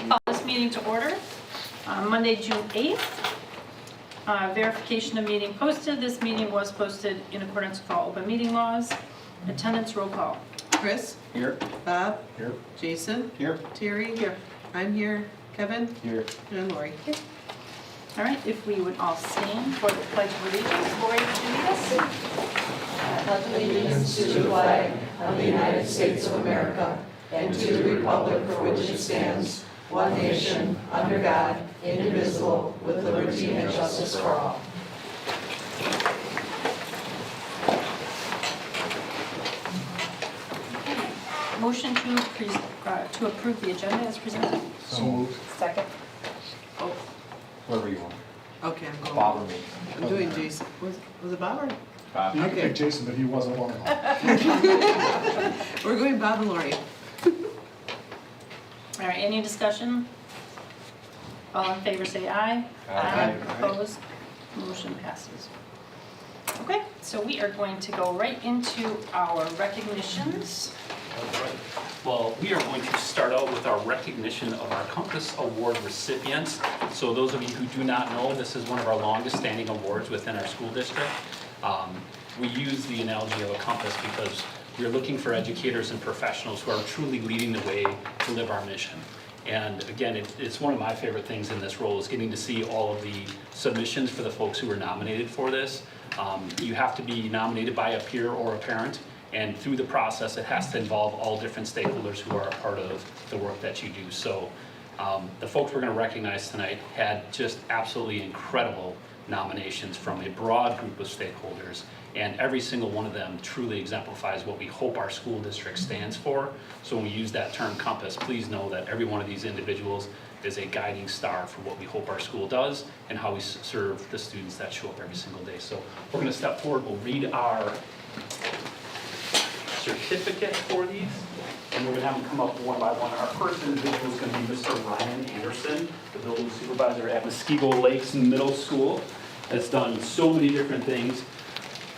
Call this meeting to order. Monday, June 8th. Verification of meeting posted. This meeting was posted in accordance with all open meeting laws. Attendance roll call. Chris? Here. Bob? Here. Jason? Here. Terry? Here. I'm here. Kevin? Here. And Lori. All right, if we would all stand for the Pledge of Allegiance. Lori, would you lead us? Pledge allegiance to the flag of the United States of America and to the republic for which it stands, one nation, under God, indivisible, with liberty and justice for all. Motion to approve the agenda as presented. So moved. Second. Whoever you want. Okay, I'm going. Bob or me. I'm doing Jason. Was it Bob or? Bob. You could Okay. pick Jason, but he wasn't one of them. We're going Bob and Lori. All right, any discussion? All in favor say aye. Aye. Opposed? Motion passes. Okay, so we are going to go right into our recognitions. All right. Well, we are going to start out with our recognition of our Compass Award recipients. So those of you who do not know, this is one of our longest standing awards within our school district. We use the analogy of a compass because we're looking for educators and professionals who are truly leading the way to live our mission. And again, it's one of my favorite things in this role is getting to see all of the submissions for the folks who were nominated for this. You have to be nominated by a peer or a parent, and through the process, it has to involve all different stakeholders who are a part of the work that you do. So the folks we're going to recognize tonight had just absolutely incredible nominations from a broad group of stakeholders, and every single one of them truly exemplifies what we hope our school district stands for. So when we use that term compass, please know that every one of these individuals is a guiding star for what we hope our school does and how we serve the students that show up every single day. So we're going to step forward, we'll read our certificate for these, and we're going to have them come up one by one. Our first individual is going to be Mr. Ryan Anderson, the building supervisor at Muskego Lakes Middle School. Has done so many different things.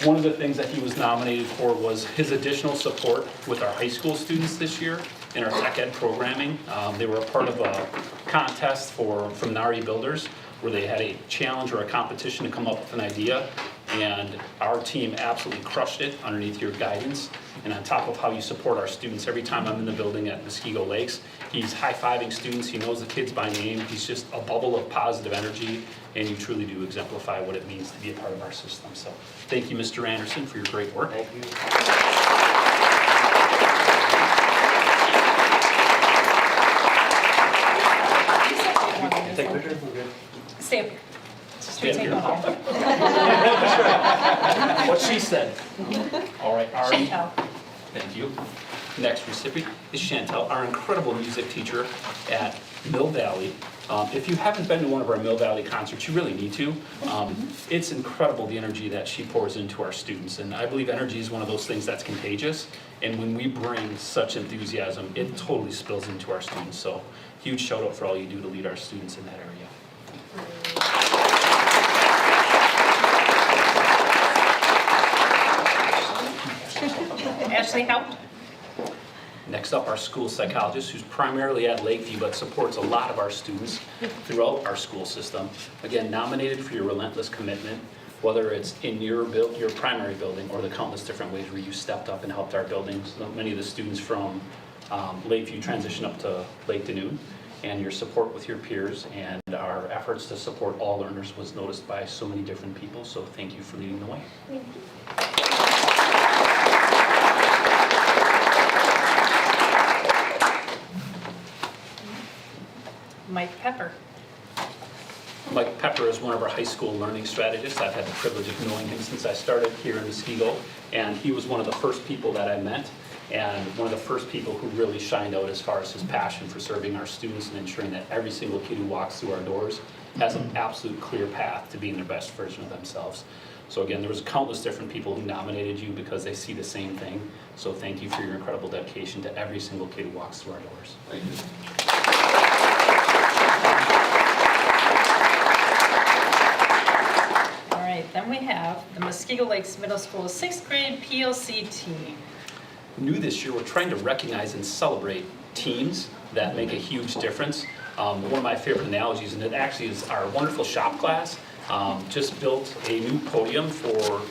One of the things that he was nominated for was his additional support with our high school students this year in our tech ed programming. They were a part of a contest from NARI Builders where they had a challenge or a competition to come up with an idea, and our team absolutely crushed it underneath your guidance. And on top of how you support our students, every time I'm in the building at Muskego Lakes, he's high-fiving students, he knows the kids by name, he's just a bubble of positive energy, and you truly do exemplify what it means to be a part of our system. So thank you, Mr. Anderson, for your great work. Thank you. Take a picture. Stay up here. Stay up here. Take What she said. All right, Ari. Chantel. Thank you. Next recipient is Chantel, our incredible music teacher at Mill Valley. If you haven't been to one of our Mill Valley concerts, you really need to. It's incredible the energy that she pours into our students, and I believe energy is one of those things that's contagious, and when we bring such enthusiasm, it totally spills into our students. So huge shout out for all you do to lead our students in that area. Ashley Haupt. Next up, our school psychologist, who's primarily at Lakeview but supports a lot of our students throughout our school system. Again, nominated for your relentless commitment, whether it's in your primary building or the countless different ways where you stepped up and helped our buildings. So many of the students from Lakeview transition up to Lake Danube, and your support with your peers and our efforts to support all learners was noticed by so many different people. So thank you for leading the way. Mike Pepper. Mike Pepper is one of our high school learning strategists. I've had the privilege of knowing him since I started here in Muskego, and he was one of the first people that I met and one of the first people who really shined out as far as his passion for serving our students and ensuring that every single kid who walks through our doors has an absolute clear path to being their best version of themselves. So again, there was countless different people who nominated you because they see the same thing. So thank you for your incredible dedication to every single kid who walks through our doors. Thank you. All right, then we have the Muskego Lakes Middle School 6th grade PLC team. New this year, we're trying to recognize and celebrate teams that make a huge difference. One of my favorite analogies, and it actually is our wonderful shop class, just built a new podium for,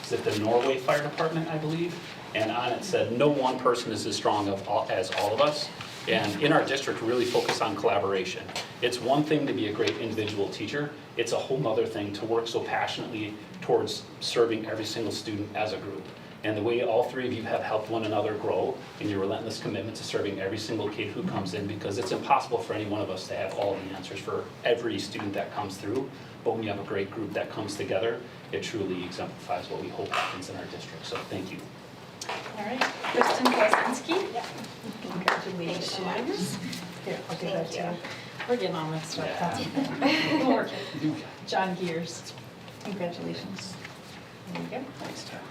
is it the Norway Fire Department, I believe? And on it said, no one person is as strong as all of us. And in our district, we really focus on collaboration. It's one thing to be a great individual teacher. It's a whole nother thing to work so passionately towards serving every single student as a group. And the way all three of you have helped one another grow in your relentless commitment to serving every single kid who comes in, because it's impossible for any one of us to have all the answers for every student that comes through. But when you have a great group that comes together, it truly exemplifies what we hope happens in our district. So thank you. All right, Kristen Blazinski. Congratulations. Here, I'll give that to you. We're getting on with stuff. We'll work it. John Gears. Congratulations. There you go. Thanks, Tara.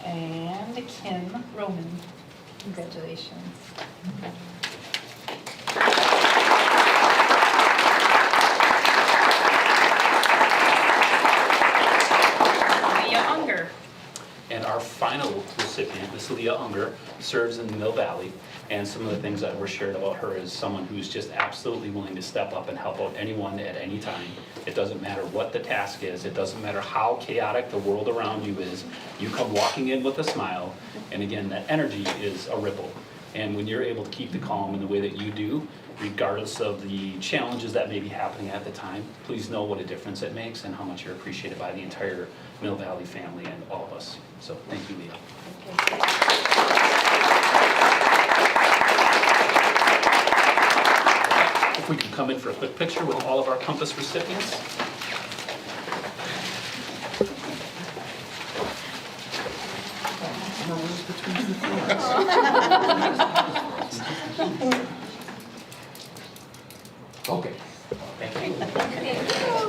And Kim Roman. Congratulations. Leah Unger. And our final recipient, Miss Leah Unger, serves in the Mill Valley. And some of the things that were shared about her is someone who's just absolutely willing to step up and help out anyone at any time. It doesn't matter what the task is. It doesn't matter how chaotic the world around you is. You come walking in with a smile. And again, that energy is a ripple. And when you're able to keep the calm in the way that you do, regardless of the challenges that may be happening at the time, please know what a difference it makes and how much you're appreciated by the entire Mill Valley family and all of us. So thank you, Leah. If we could come in for a quick picture with all of our Compass recipients. Okay. Thank you.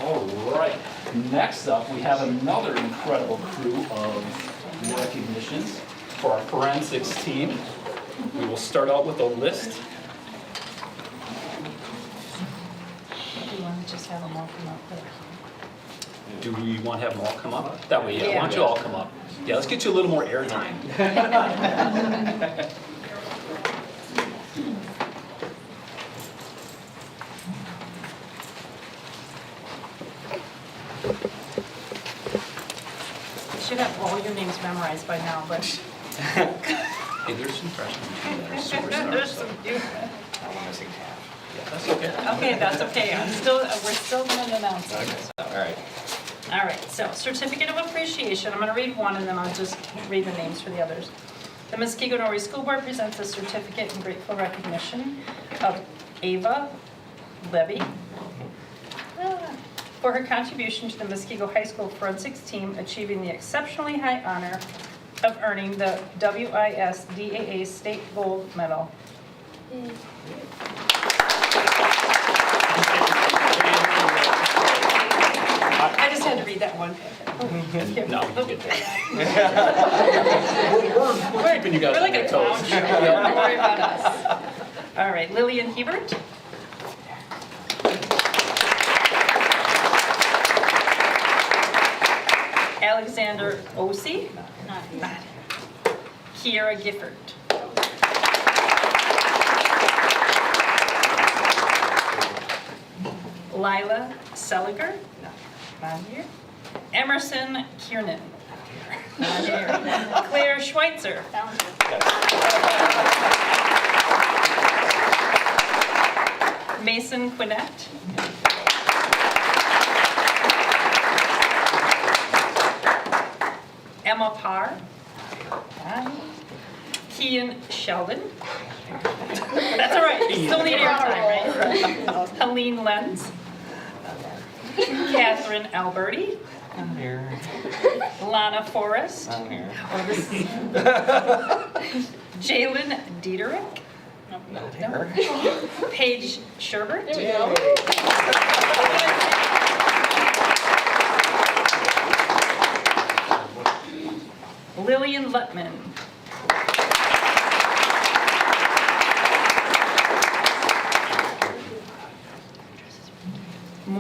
All right, next up, we have another incredible crew of recognitions for our forensics team. We will start out with a list. Do you want to just have them all come up there? Do we want to have them all come up? That way, yeah, why don't you all come up? Yeah, let's get you a little more airtime. You should have all your names memorized by now, but Hey, there's some freshmen that are superstars. there's so- some new. Yeah, that's okay. Okay, that's okay. We're still going to announce it. So. All right. All right, so certificate of appreciation. I'm going to read one and then I'll just read the names for the others. The Muskego Norway School Board presents a certificate in grateful recognition of Ava Levy for her contribution to the Muskego High School forensics team, achieving the exceptionally high honor of earning the WISDAA State Gold Medal. I just had to read that one. No, you get that. We're keeping you guys We're on like your a clown toes. show. Don't worry about us. All right, Lillian Hebert. Alexander Osey. Not here. Kiera Gifford. Lila Seliger. Not here. Emerson Kiernan. Not here. Claire Schweitzer. Mason Quinnett. Emma Parr. Kian Sheldon. That's all right, you still need your time, right? Helene Lenz. Catherine Alberti. I'm here. Lana Forrest. I'm here. Oh, this is- Jalen Dieterich. Not here. Paige Sherbert. Lillian Lutman.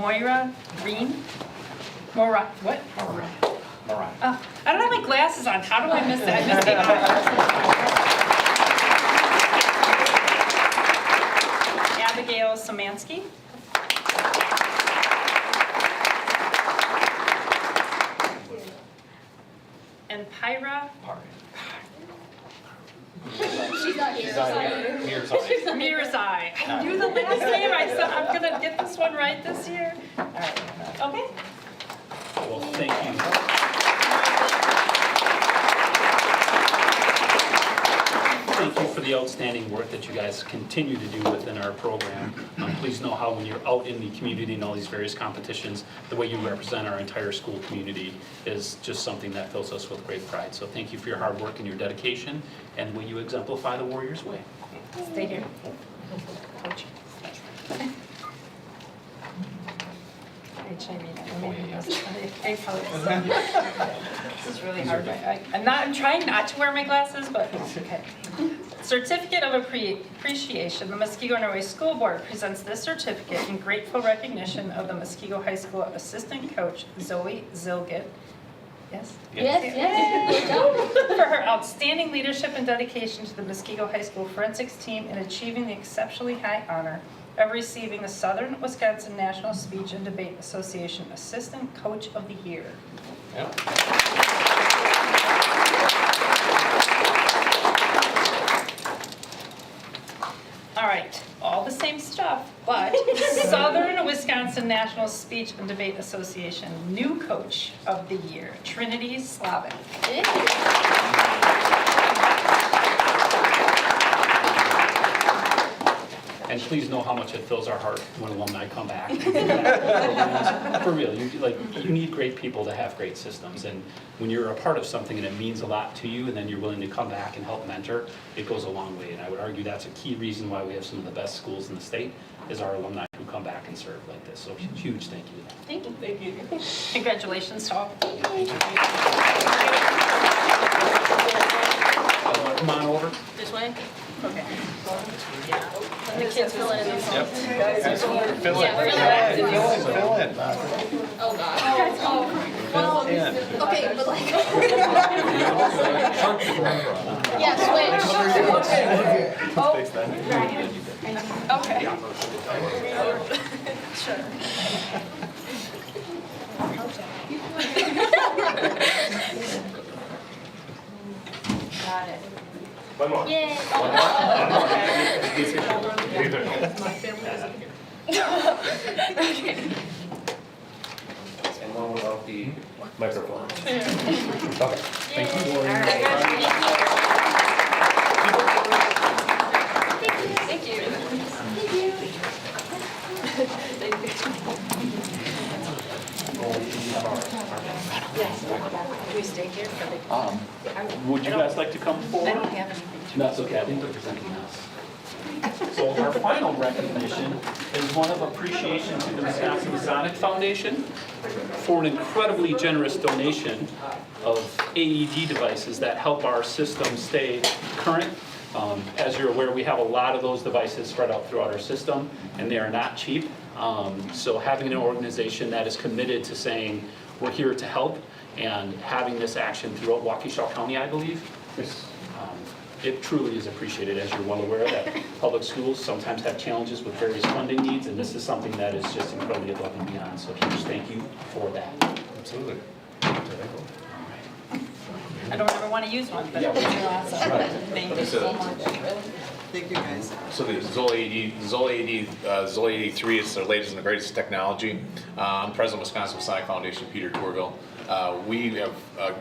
Moira Green. Moira, what? Mariah. Oh, I don't have my glasses on. How do I miss that? I missed the R. Abigail Samansky. And Pyra She's not here. Mirzai. I knew the last name. I said I'm gonna get this one right this year. All right. Okay. Well, thank you. Thank you for the outstanding work that you guys continue to do within our program. Please know how when you're out in the community in all these various competitions, the way you represent our entire school community is just something that fills us with great pride. So thank you for your hard work and your dedication and the way you exemplify the Warriors way. Stay here. Coach. This is really hard. I'm trying not to wear my glasses, but okay. Certificate of Appreciation. The Muskego Norway School Board presents this certificate in grateful recognition of the Muskego High School assistant coach, Zoe Zilgit. Yes? For her outstanding leadership and dedication to the Muskego High School forensics team in achieving the exceptionally high honor of receiving the Southern Wisconsin National Speech and Debate Association Assistant Coach of the Year. All right, all the same stuff, but Southern Wisconsin National Speech and Debate Association new Coach of the Year, Trinity Slavik. And please know how much it fills our heart when alumni come back. For real, you need great people to have great systems. And when you're a part of something and it means a lot to you, and then you're willing to come back and help mentor, it goes a long way. And I would argue that's a key reason why we have some of the best schools in the state, is our alumni who come back and serve like this. So huge thank you to them. Thank you. Thank you. Congratulations to all. Come on over. This way? Okay. Yeah. The kids fill in. Yep. Fill in. Fill in. Oh, God. Well, okay, but like. Yeah, switch. Okay. Sure. Got it. One more. Yay. And one without the microphone. Thank you, All Lori. right. Thank you. We stay here for the. Would you guys like to come forward? I don't have anything. That's okay, I think they're presenting us. So our final recognition is one of appreciation to the Wisconsin Masonic Foundation for an incredibly generous donation of AED devices that help our system stay current. As you're aware, we have a lot of those devices spread out throughout our system, and they are not cheap. So having an organization that is committed to saying, we're here to help, and having this action throughout Waukesha County, I believe, it truly is appreciated. As you're well aware, that public schools sometimes have challenges with various funding needs, and this is something that is just incredibly above and beyond. So huge thank you for that. Absolutely. I don't ever want to use one, but they're awesome. Thank you so much. Thank you, guys. So the Zoll 83 is the latest and the greatest technology. I'm president of Wisconsin Masonic Foundation, Peter Tourville. We have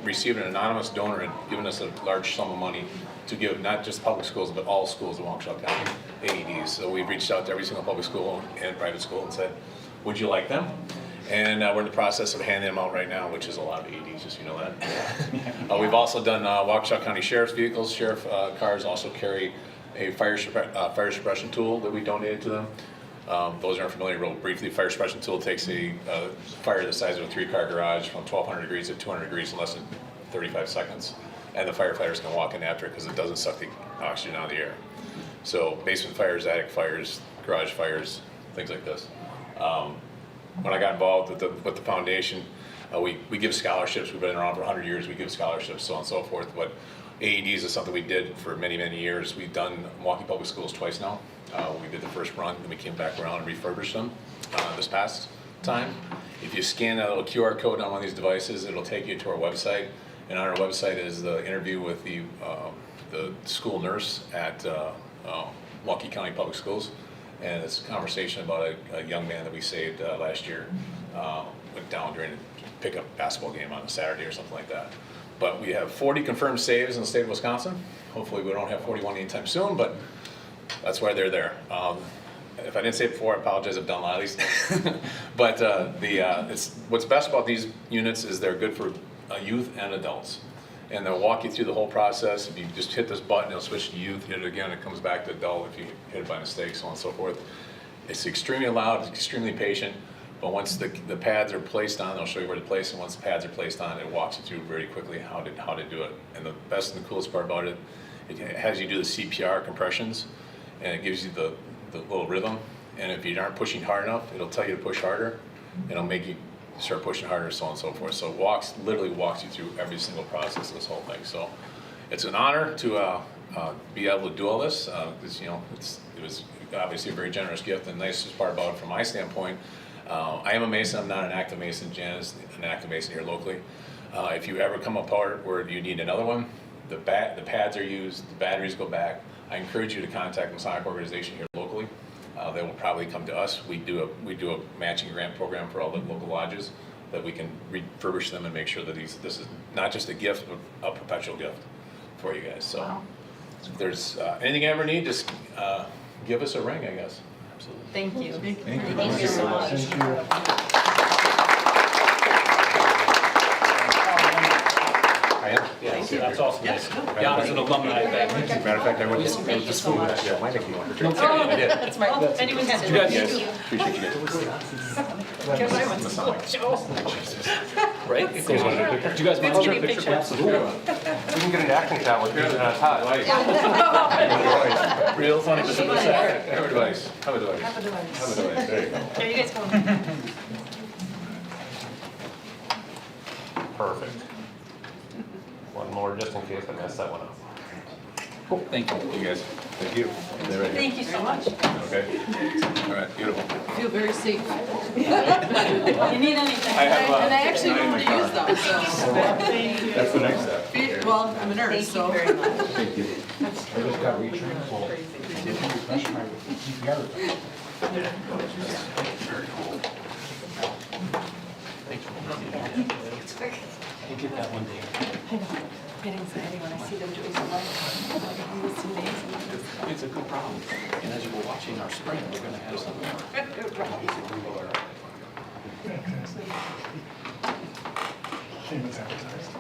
received an anonymous donor and given us a large sum of money to give not just public schools, but all schools in Waukesha County AEDs. So we've reached out to every single public school and private school and said, would you like them? And we're in the process of handing them out right now, which is a lot of AEDs, just so you know that. We've also done Waukesha County Sheriff's vehicles. Sheriff cars also carry a fire suppression tool that we donated to them. Those aren't familiar, real briefly, fire suppression tool takes a fire the size of a 3-car garage from 1,200 degrees to 200 degrees in less than 35 seconds. And the firefighters can walk in after it because it doesn't suck the oxygen out of the air. So basement fires, attic fires, garage fires, things like this. when I got involved with the foundation, we give scholarships. We've been around for 100 years. We give scholarships, so on and so forth. But AEDs is something we did for many, many years. We've done Milwaukee Public Schools twice now. We did the first run, then we came back around and refurbished them this past time. If you scan that little QR code on one of these devices, it'll take you to our website. And on our website is the interview with the school nurse at Milwaukee County Public Schools. And it's a conversation about a young man that we saved last year. Went down during a pickup basketball game on a Saturday or something like that. But we have 40 confirmed saves in the state of Wisconsin. Hopefully we don't have 41 anytime soon, but that's why they're there. If I didn't say it before, I apologize, I've done a lot of these. But what's best about these units is they're good for youth and adults. And they'll walk you through the whole process. If you just hit this button, it'll switch to youth, hit it again, it comes back to adult if you hit it by mistake, so on and so forth. It's extremely loud, it's extremely patient, but once the pads are placed on, they'll show you where to place, and once the pads are placed on, it walks you through very quickly how to do it. And the best and the coolest part about it, it has you do the CPR compressions, and it gives you the little rhythm. And if you aren't pushing hard enough, it'll tell you to push harder, and it'll make you start pushing harder, so on and so forth. So it literally walks you through every single process of this whole thing. So it's an honor to be able to do all this. It was obviously a very generous gift, and the nicest part about it from my standpoint, I am a Mason, I'm not an active Mason. Jan is an active Mason here locally. If you ever come apart where you need another one, the pads are used, the batteries go back. I encourage you to contact the Masonic organization here locally. They will probably come to us. We do a matching grant program for all the local lodges that we can refurbish them and make sure that this is not just a gift, but a perpetual gift for you guys. So Wow. if there's anything you ever need, just give us a ring, I guess. Absolutely. Thank you. Thank you so much. Thank you. I am. Yeah, that's awesome. Jan is an alumni back. Matter of fact, I went Thank you to so school with much. that winemaking one. Oh, I did. that's right. Oh, anyone's You guys, Appreciate you guys. Because I went to school. right? Did you guys mind taking a picture? Absolutely. We can get an acting shot with you and Todd. Real funny. Have a device. Have a device. Have a device. Have a device. There you go. There you guys go. Perfect. One more just in case I mess that one up. Cool, thank you. You guys, thank you. They're ready. Thank you so much. Okay. All right, beautiful. Feel very safe. You need anything? I have, And I actually know in how my to car. use them, so. That's the next step. Well, I'm a nurse, so. I just got retrained, so they did refresh my CPR. We'll get that one day. I know. I get anxiety when I see them doing something. It's amazing. It's a good problem. And as you were watching our spring, we're gonna have some. Same as advertised.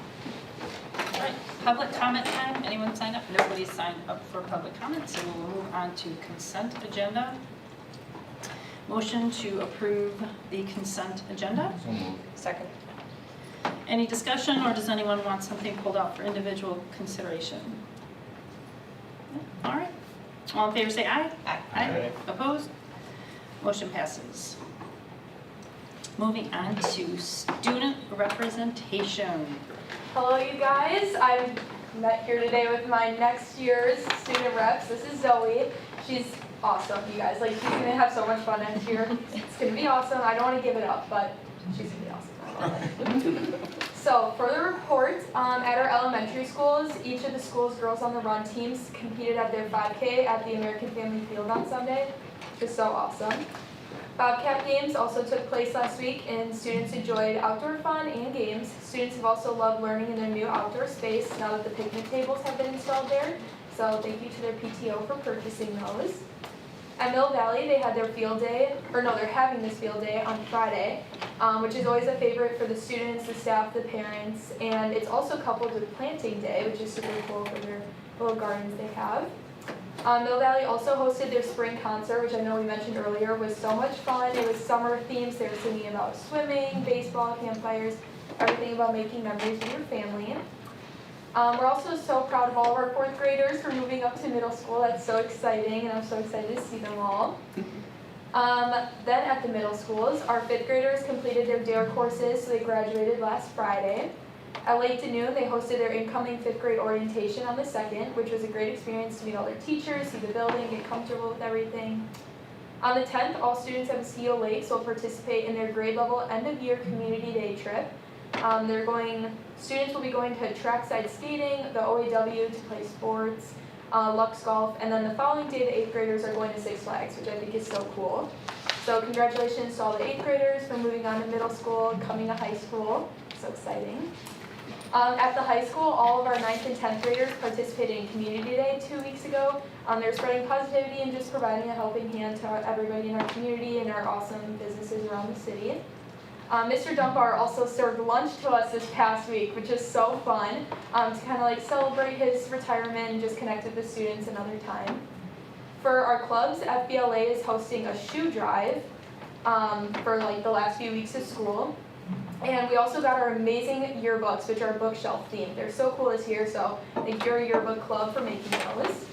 All right, public comment time. Anyone signed up? Nobody signed up for public comment, so we'll move on to consent agenda. Motion to approve the consent agenda. So moved. Second. Any discussion, or does anyone want something pulled out for individual consideration? All right. All in favor say aye. Aye. Opposed? Motion passes. Moving on to student representation. Hello, you guys. I'm met here today with my next year's student reps. This is Zoe. She's awesome, you guys. Like, she's gonna have so much fun next year. It's gonna be awesome. I don't want to give it up, but she's gonna be awesome. So, for the report, at our elementary schools, each of the school's Girls on the Run teams competed at their 5K at the American Family Field on Sunday, which is so awesome. Bobcat games also took place last week, and students enjoyed outdoor fun and games. Students have also loved learning in their new outdoor space now that the picnic tables have been installed there. So thank you to their PTO for purchasing those. At Mill Valley, they had their field day, or no, they're having this field day on Friday, which is always a favorite for the students, the staff, the parents, and it's also coupled with planting day, which is super cool for their little gardens they have. Mill Valley also hosted their spring concert, which I know we mentioned earlier, was so much fun. It was summer themes. They were singing about swimming, baseball, campfires, everything about making memories with your family. We're also so proud of all of our fourth graders for moving up to middle school. That's so exciting, and I'm so excited to see them all. Then at the middle schools, our 5th graders completed their DARE courses, so they graduated last Friday. At Lake Noon, they hosted their incoming 5th grade orientation on the 2nd, which was a great experience to meet all their teachers, see the building, get comfortable with everything. On the 10th, all students at Mosquito Lakes will participate in their grade level end of year community day trip. Students will be going to trackside skating, the OAW to play sports, Lux Golf, and then the following day the 8th graders are going to Six Flags, which I think is so cool. So congratulations to all the 8th graders for moving on to middle school, coming to high school. So exciting. At the high school, all of our 9th and 10th graders participated in Community Day 2 weeks ago. They're spreading positivity and just providing a helping hand to everybody in our community and our awesome businesses around the city. Mr. Dunbar also served lunch to us this past week, which is so fun, to kind of like celebrate his retirement and just connect with the students another time. For our clubs, FBLA is hosting a shoe drive for like the last few weeks of school. And we also got our amazing yearbooks, which are bookshelf themed. They're so cool this year, so thank you, our yearbook club, for making those.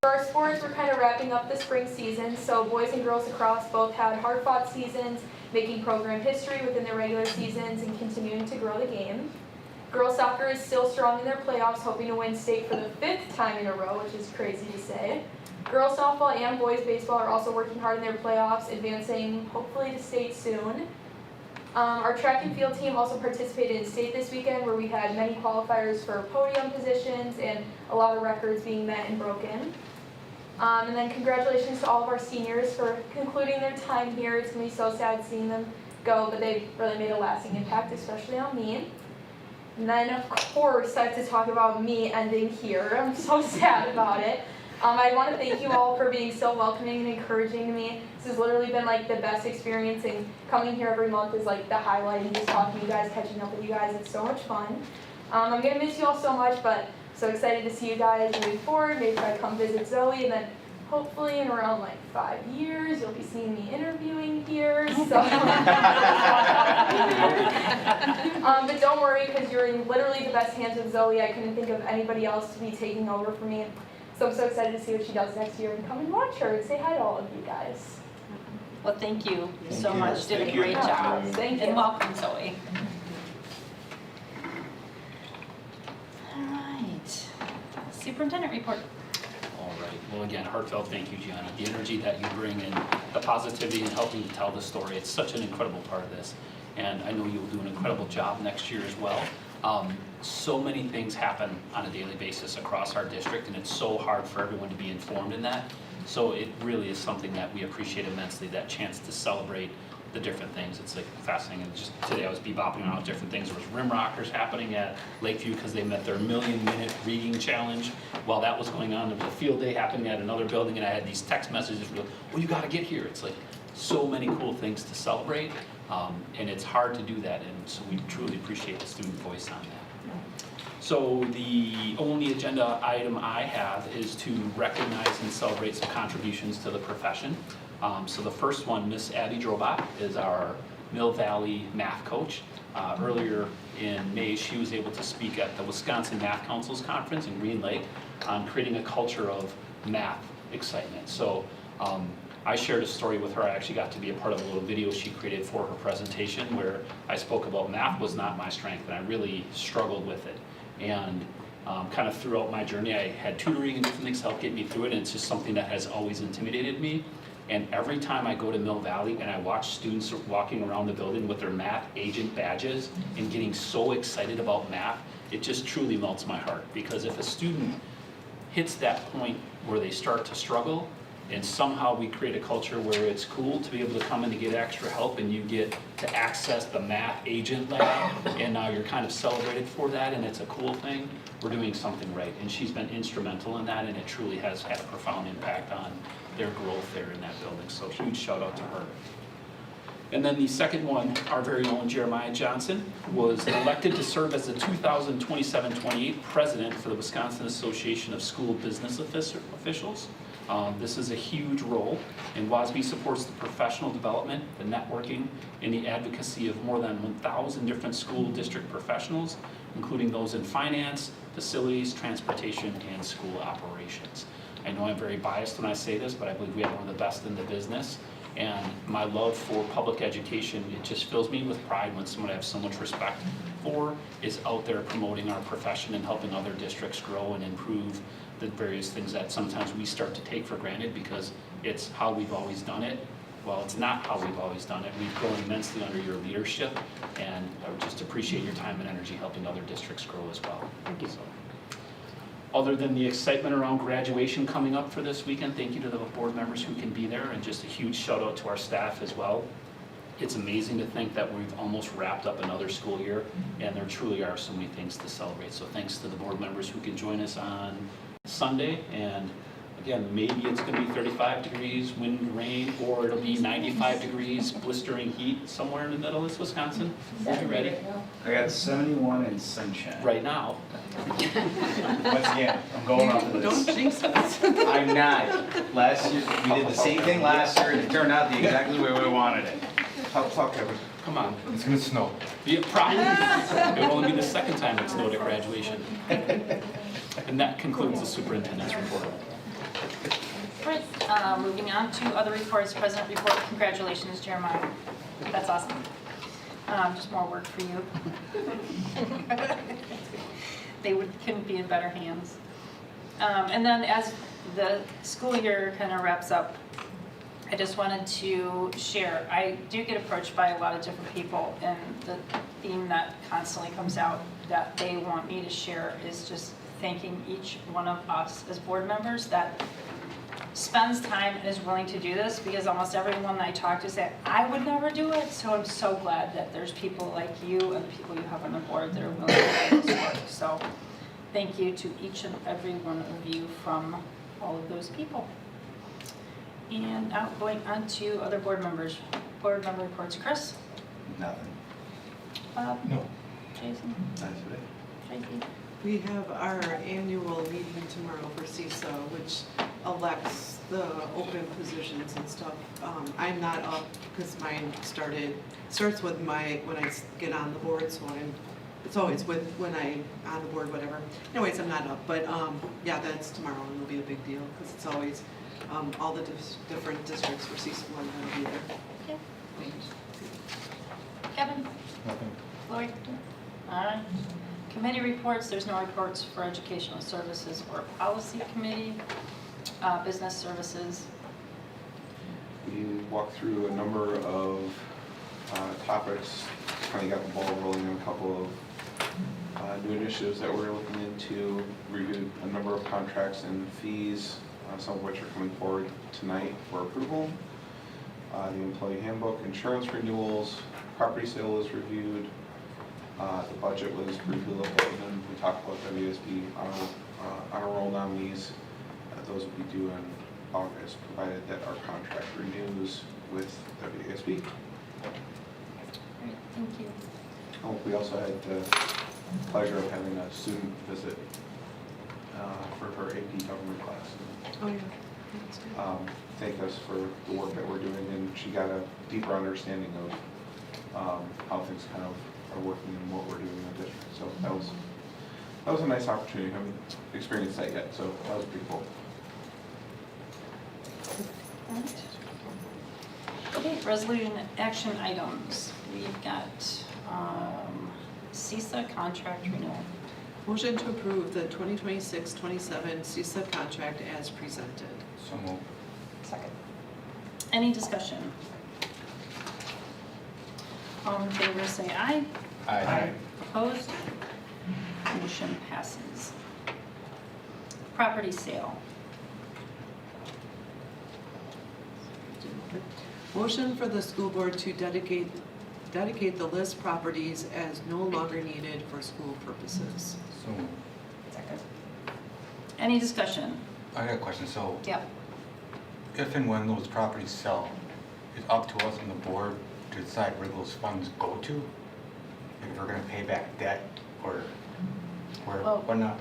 For our sports, we're kind of wrapping up the spring season, so boys and girls across both had hard-fought seasons, making program history within their regular seasons and continuing to grow the game. Girls soccer is still strong in their playoffs, hoping to win state for the 5th time in a row, which is crazy to say. Girls softball and boys baseball are also working hard in their playoffs, advancing hopefully to state soon. Our track and field team also participated in state this weekend, where we had many qualifiers for podium positions and a lot of records being met and broken. And then congratulations to all of our seniors for concluding their time here. It's going to be so sad seeing them go, but they've really made a lasting impact, especially on me. And then, of course, I have to talk about me ending here. I'm so sad about it. I want to thank you all for being so welcoming and encouraging to me. This has literally been like the best experience, and coming here every month is like the highlight, and just talking to you guys, catching up with you guys. It's so much fun. I'm going to miss you all so much, but so excited to see you guys moving forward. Maybe if I come visit Zoe, and then hopefully in around like 5 years, you'll be seeing me interviewing here. So, but don't worry, because you're in literally the best hands with Zoe. I couldn't think of anybody else to be taking over for me. So I'm so excited to see what she does next year and come and watch her and say hi to all of you guys. Well, thank you so much. Did a great job. Thank you. And welcome, Zoe. All right. Superintendent report. All right. Well, again, heartfelt thank you, Gianna. The energy that you bring and the positivity and helping to tell the story, it's such an incredible part of this. And I know you'll do an incredible job next year as well. So many things happen on a daily basis across our district, and it's so hard for everyone to be informed in that. So it really is something that we appreciate immensely, that chance to celebrate the different things. It's like fascinating. And just today I was bebopping around different things. There was rim rockers happening at Lakeview because they met their 1,000,000-minute reading challenge. While that was going on, there was a field day happening at another building, and I had these text messages, well, you got to get here. It's like so many cool things to celebrate, and it's hard to do that, and so we truly appreciate the student voice on that. So the only agenda item I have is to recognize and celebrate some contributions to the profession. So the first one, Miss Abby Drobot, is our Mill Valley math coach. Earlier in May, she was able to speak at the Wisconsin Math Council's conference in Green Lake on creating a culture of math excitement. So I shared a story with her. I actually got to be a part of a little video she created for her presentation where I spoke about math was not my strength, and I really struggled with it. And kind of throughout my journey, I had tutoring and different things to help get me through it, and it's just something that has always intimidated me. And every time I go to Mill Valley and I watch students walking around the building with their math agent badges and getting so excited about math, it just truly melts my heart. Because if a student hits that point where they start to struggle, and somehow we create a culture where it's cool to be able to come in to get extra help, and you get to access the math agent lab, and now you're kind of celebrated for that, and it's a cool thing, we're doing something right. And she's been instrumental in that, and it truly has had a profound impact on their growth there in that building. So huge shout out to her. And then the second one, our very own Jeremiah Johnson, was elected to serve as the 2027-28 president for the Wisconsin Association of School Business Officials. This is a huge role, and WASB supports the professional development, the networking, and the advocacy of more than 1,000 different school district professionals, including those in finance, facilities, transportation, and school operations. I know I'm very biased when I say this, but I believe we have one of the best in the business, And my love for public education, it just fills me with pride when someone I have so much respect for is out there promoting our profession and helping other districts grow and improve the various things that sometimes we start to take for granted because it's how we've always done it. Well, it's not how we've always done it. We've grown immensely under your leadership, and I would just appreciate your time and energy helping other districts grow as well. Thank you. Other than the excitement around graduation coming up for this weekend, thank you to the board members who can be there, and just a huge shout out to our staff as well. It's amazing to think that we've almost wrapped up another school year, and there truly are so many things to celebrate. So thanks to the board members who can join us on Sunday, and again, maybe it's going to be 35 degrees, wind, rain, or it'll be 95 degrees, blistering heat somewhere in the middle of Wisconsin. Are you ready? I got 71 and sunshine. Right now. Once again, I'm going off of this. Don't jinx us. I'm not. Last year, we did the same thing last year, and it turned out the exactly way we wanted it. Talk, Kevin. Come on. It's gonna snow. Yeah, probably. It will only be the second time it snowed at graduation. And that concludes the superintendent's report. All right, moving on to other reports, president report. Congratulations, Jeremiah. That's awesome. Just more work for you. They couldn't be in better hands. And then as the school year kind of wraps up, I just wanted to share, I do get approached by a lot of different people, and the theme that constantly comes out that they want me to share is just thanking each one of us as board members that spends time and is willing to do this, because almost everyone that I talk to say, I would never do it. So I'm so glad that there's people like you and the people you have on the board that are willing to do this work. So thank you to each and every one of you from all of those people. And now going on to other board members. Board member reports. Chris? Nothing. Bob? No. Jason? That's it. Tracy? We have our annual meeting tomorrow for CISA, which elects the open positions and stuff. I'm not up because mine starts with when I get on the board, so it's always with when I'm on the board, whatever. Anyways, I'm not up, but yeah, that's tomorrow, and it'll be a big deal because it's always all the different districts for CISA one that'll be there. Okay. Kevin? Nothing. Lori? All right. Committee reports, there's no reports for Educational Services or Policy Committee. Business Services. We walked through a number of topics, kind of got the ball rolling on a couple of new initiatives that we're looking into, reviewed a number of contracts and fees, some of which are coming forward tonight for approval. The employee handbook, insurance renewals, property sale was reviewed, the budget was briefly looked at, and then we talked about WSB honor roll nominees. Those will be due in August, provided that our contract renews with WSB. Great, thank you. Oh, we also had the pleasure of having a student visit for her AP government class. Oh, yeah. That's good. Thank us for the work that we're doing, and she got a deeper understanding of how things kind of are working and what we're doing in the district. So that was a nice opportunity. I haven't experienced that yet, so that was pretty cool. Okay, resolution action items. We've got CISA contract renewal. Motion to approve the 2026-27 CISA contract as presented. So moved. Second. Any discussion? All in favor say aye. Aye. Opposed? Motion passes. Property sale. Motion for the school board to dedicate the list properties as no longer needed for school purposes. So moved. Second. Any discussion? I got a question. So Yep. if and when those properties sell, it's up to us on the board to decide where those funds go to? If we're gonna pay back debt or Well- whatnot?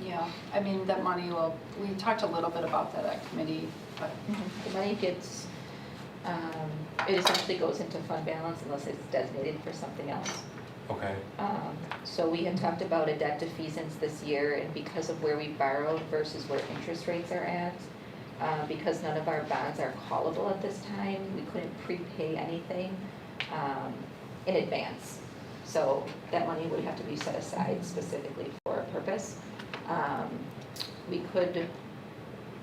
Yeah, I mean, that money will, we talked a little bit about that at committee, but The money gets, it essentially goes into fund balance unless it's designated for something else. Okay. So we had talked about a debt defeasance this year, and because of where we borrowed versus where interest rates are at, Because none of our bonds are callable at this time, we couldn't prepay anything in advance. So that money would have to be set aside specifically for a purpose. We could,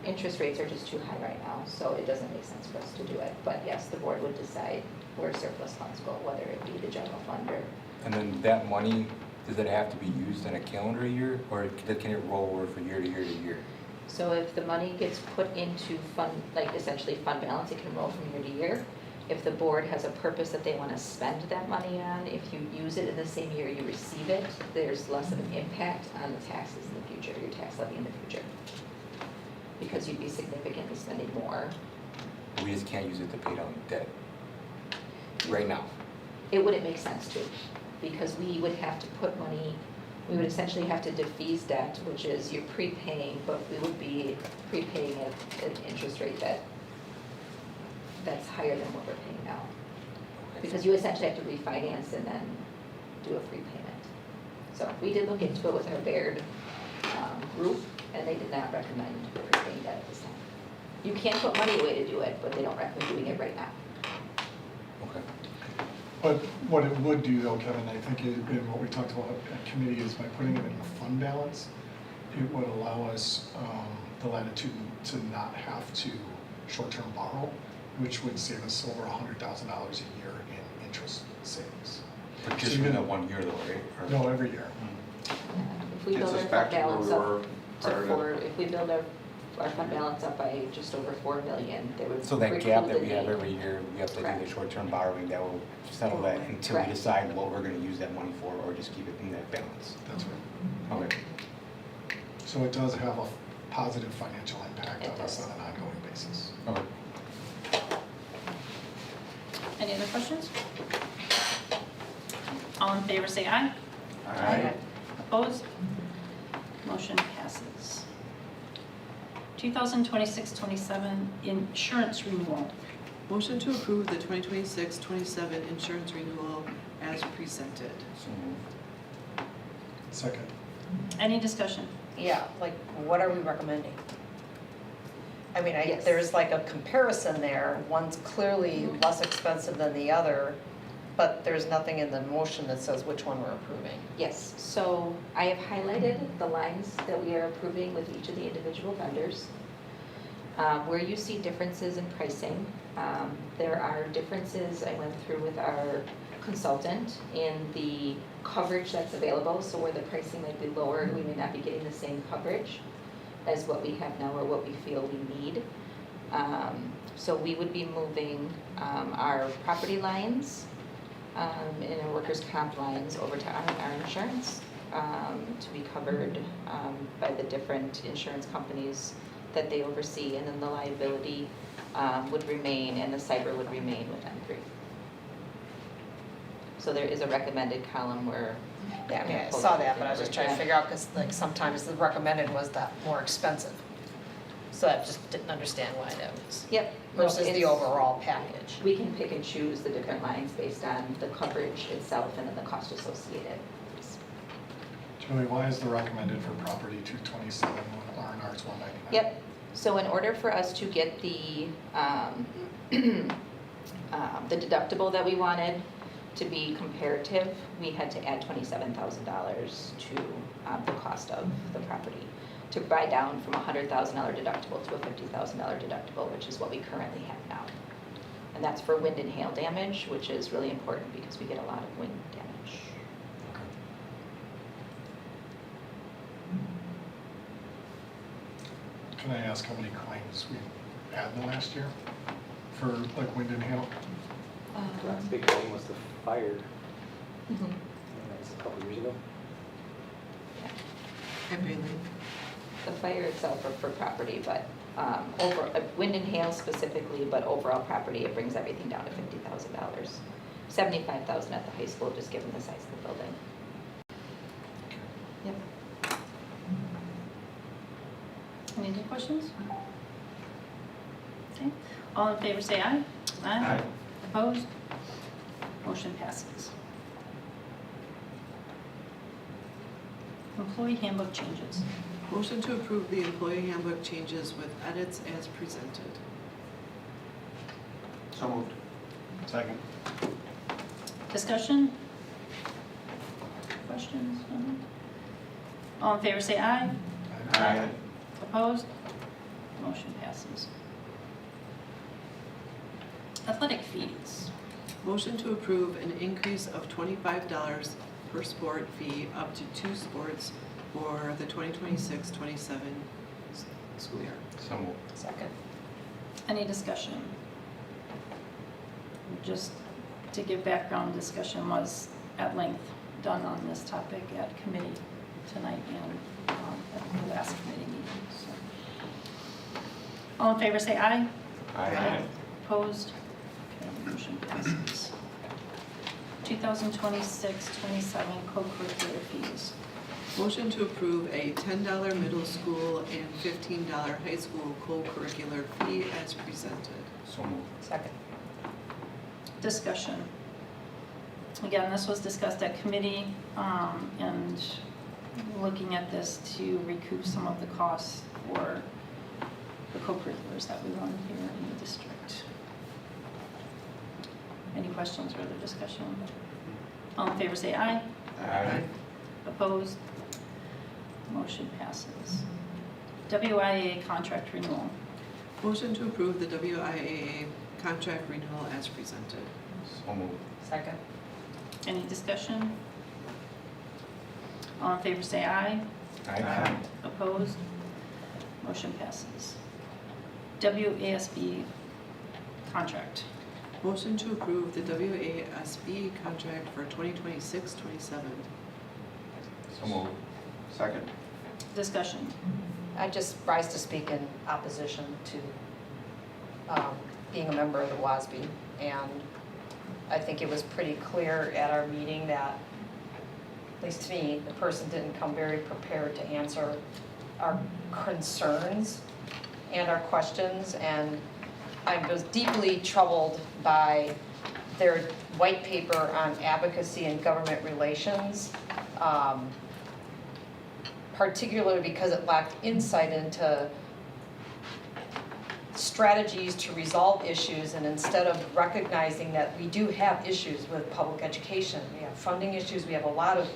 interest rates are just too high right now, so it doesn't make sense for us to do it. But yes, the board would decide where surplus funds go, whether it be the general fund or. And then that money, does it have to be used in a calendar year, or can it roll over from year to year to year? So if the money gets put into fund, like essentially fund balance, it can roll from year to year. If the board has a purpose that they want to spend that money on, if you use it in the same year you receive it, there's less of an impact on the taxes in the future, your tax levy in the future. Because you'd be significantly spending more. We just can't use it to pay down debt right now. It wouldn't make sense to, because we would have to put money, we would essentially have to defease debt, which is you're prepaying, but we would be prepaying at an interest rate that's higher than what we're paying now. Because you essentially have to refinance and then do a prepayment. So we did look into it with our Baird group, and they did not recommend prepaying debt at this time. You can put money away to do it, but they don't recommend doing it right now. Okay. But what it would do though, Kevin, I think in what we talked about at committee is by putting it in the fund balance, it would allow us the latitude to not have to short-term borrow, which would save us over $100,000 a year in interest savings. But just in that 1 year though, right? Or- No, every year. If we Gets build us our back fund to where balance we up were to prior to- four, if we build our fund balance up by just over 4 million, they would So that gap that preclude we the have need. every year, we have to do Correct. the short-term borrowing, that will settle that until we Correct. decide what we're gonna use that money for, or just keep it in that balance. That's right. Okay. So it does have a positive financial impact It on us does. on an ongoing basis. Okay. Any other questions? All in favor, say aye. Aye. Opposed? Motion passes. 2026-27 insurance renewal. Motion to approve the 2026-27 insurance renewal as presented. So moved. Second. Any discussion? Yeah, like, what are we recommending? I mean, Yes. there's like a comparison there, one's clearly less expensive than the other, but there's nothing in the motion that says which one we're approving. Yes, so I have highlighted the lines that we are approving with each of the individual vendors. Where you see differences in pricing, there are differences I went through with our consultant in the coverage that's available. So where the pricing might be lower, we may not be getting the same coverage as what we have now or what we feel we need. So we would be moving our property lines and our workers' comp lines over to our insurance to be covered by the different insurance companies that they oversee, and then the liability would remain and the cyber would remain with M3. So there is a recommended column where. Yeah, I mean, I saw that, but I was just trying to figure out, because like sometimes the recommended was that more expensive. So I just didn't understand why that was. Yep. no, Versus the it's- overall package. We can pick and choose the different lines based on the coverage itself and then the cost associated. Julie, why is the recommended for property 227 when R&R is 199? Yep, so in order for us to get the deductible that we wanted to be comparative, we had to add $27,000 to the cost of the property to buy down from a $100,000 deductible to a $50,000 deductible, which is what we currently have now. And that's for wind and hail damage, which is really important because we get a lot of wind damage. Can I ask how many claims we had in the last year for like wind and hail? Last big claim was the fire, Mhm. that was a couple years ago. And Bailey. The fire itself for property, but over, wind and hail specifically, but overall property, it brings everything down to $50,000. $75,000 at the high school, just given the size of the building. Yep. Any other questions? Okay, all in favor say aye. Aye. Opposed? Motion passes. Employee handbook changes. Motion to approve the employee handbook changes with edits as presented. So moved. Second. Discussion? Questions? All in favor say aye. Aye. Opposed? Motion passes. Athletic fees. Motion to approve an increase of $25 per sport fee up to 2 sports for the 2026-27 school year. So moved. Second. Any discussion? Just to give background, discussion was at length done on this topic at committee tonight and at the last committee meeting. So. All in favor say aye. Aye. Opposed? Okay, motion passes. 2026-27 co-curricular fees. Motion to approve a $10 middle school and $15 high school co-curricular fee as presented. So moved. Second. Discussion. Again, this was discussed at committee, and looking at this to recoup some of the costs for the co-curriculars that we run here in the district. Any questions or other discussion? All in favor say aye. Aye. Opposed? Motion passes. WIA contract renewal. Motion to approve the WIAA contract renewal as presented. So moved. Second. Any discussion? All in favor say aye. Aye. Opposed? Motion passes. WASB contract. Motion to approve the WASB contract for 2026-27. So moved. Second. Discussion. I just rise to speak in opposition to being a member of the WASB. And I think it was pretty clear at our meeting that, at least to me, the person didn't come very prepared to answer our concerns and our questions. And I was deeply troubled by their white paper on advocacy and government relations, particularly because it lacked insight into strategies to resolve issues, and instead of recognizing that we do have issues with public education, we have funding issues, we have a lot of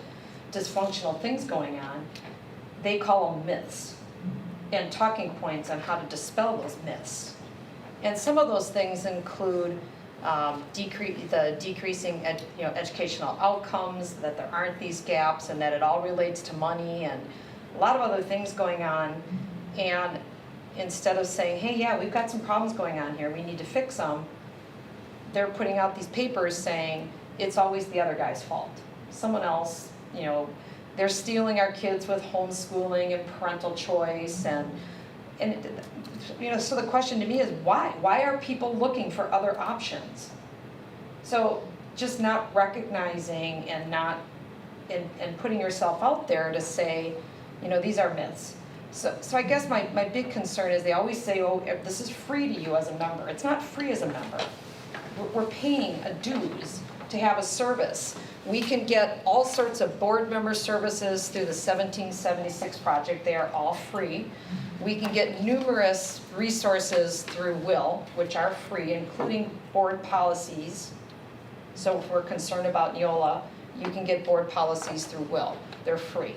dysfunctional things going on, they call them myths and talking points on how to dispel those myths. And some of those things include decreasing educational outcomes, that there aren't these gaps, and that it all relates to money, and a lot of other things going on. And instead of saying, hey, yeah, we've got some problems going on here, we need to fix them, they're putting out these papers saying it's always the other guy's fault. Someone else, they're stealing our kids with homeschooling and parental choice, and so the question to me is why? Why are people looking for other options? So just not recognizing and not and putting yourself out there to say, these are myths. So I guess my big concern is they always say, oh, this is free to you as a member. It's not free as a member. We're paying a dues to have a service. We can get all sorts of board member services through the 1776 project. They are all free. We can get numerous resources through WIL, which are free, including board policies. So if we're concerned about Neola, you can get board policies through WIL. They're free.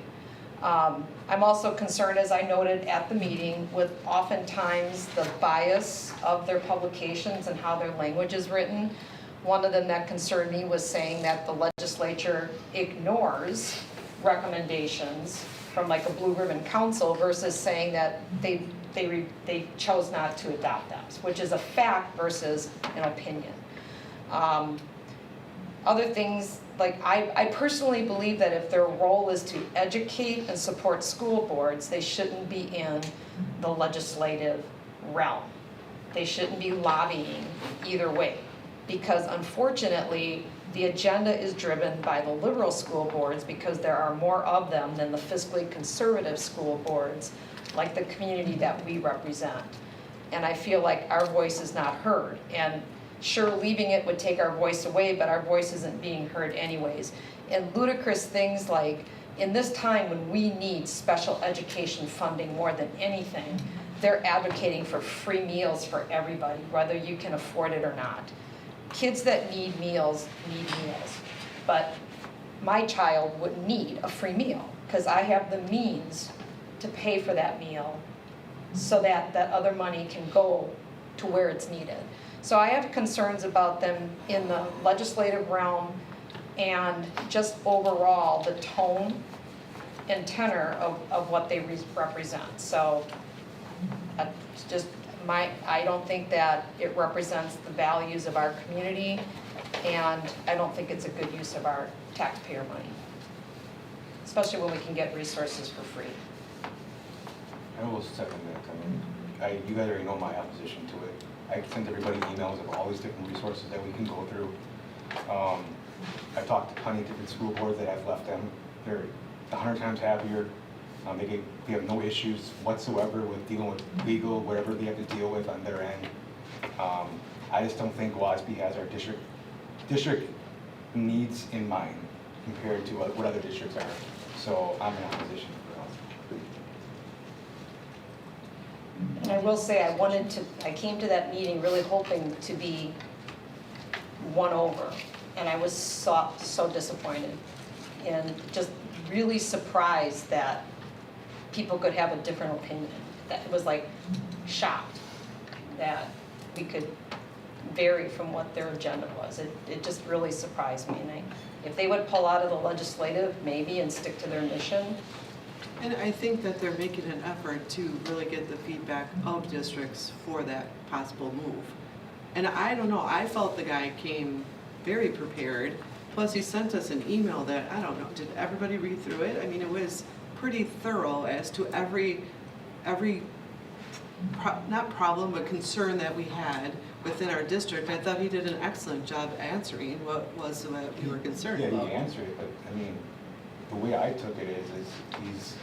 I'm also concerned, as I noted at the meeting, with oftentimes the bias of their publications and how their language is written. One of them that concerned me was saying that the legislature ignores recommendations from like a blue ribbon council versus saying that they chose not to adopt them, which is a fact versus an opinion. Other things, like I personally believe that if their role is to educate and support school boards, they shouldn't be in the legislative realm. They shouldn't be lobbying either way, because unfortunately, the agenda is driven by the liberal school boards because there are more of them than the fiscally conservative school boards, like the community that we represent. And I feel like our voice is not heard. And sure, leaving it would take our voice away, but our voice isn't being heard anyways. And ludicrous things like in this time when we need special education funding more than anything, they're advocating for free meals for everybody, whether you can afford it or not. Kids that need meals need meals, but my child would need a free meal because I have the means to pay for that meal so that that other money can go to where it's needed. So I have concerns about them in the legislative realm and just overall the tone and tenor of what they represent. So it's just I don't think that it represents the values of our community, and I don't think it's a good use of our taxpayer money, especially when we can get resources for free. I will second that. I mean, you guys already know my opposition to it. I send everybody emails of all these different resources that we can go through. I've talked to plenty of different school boards that I've left them. They're 100 times happier. They have no issues whatsoever with dealing with legal, whatever they have to deal with on their end. I just don't think WASB has our district needs in mind compared to what other districts are. So I'm in opposition for WASB. And I will say, I came to that meeting really hoping to be won over, and I was so disappointed and just really surprised that people could have a different opinion. That it was like shocked that we could vary from what their agenda was. It just really surprised me. And if they would pull out of the legislative maybe and stick to their mission. And I think that they're making an effort to really get the feedback of districts for that possible move. And I don't know, I felt the guy came very prepared. Plus he sent us an email that, I don't know, did everybody read through it? I mean, it was pretty thorough as to every not problem, but concern that we had within our district. I thought he did an excellent job answering what was what we were concerned about. Yeah, he answered it, but I mean, the way I took it is he's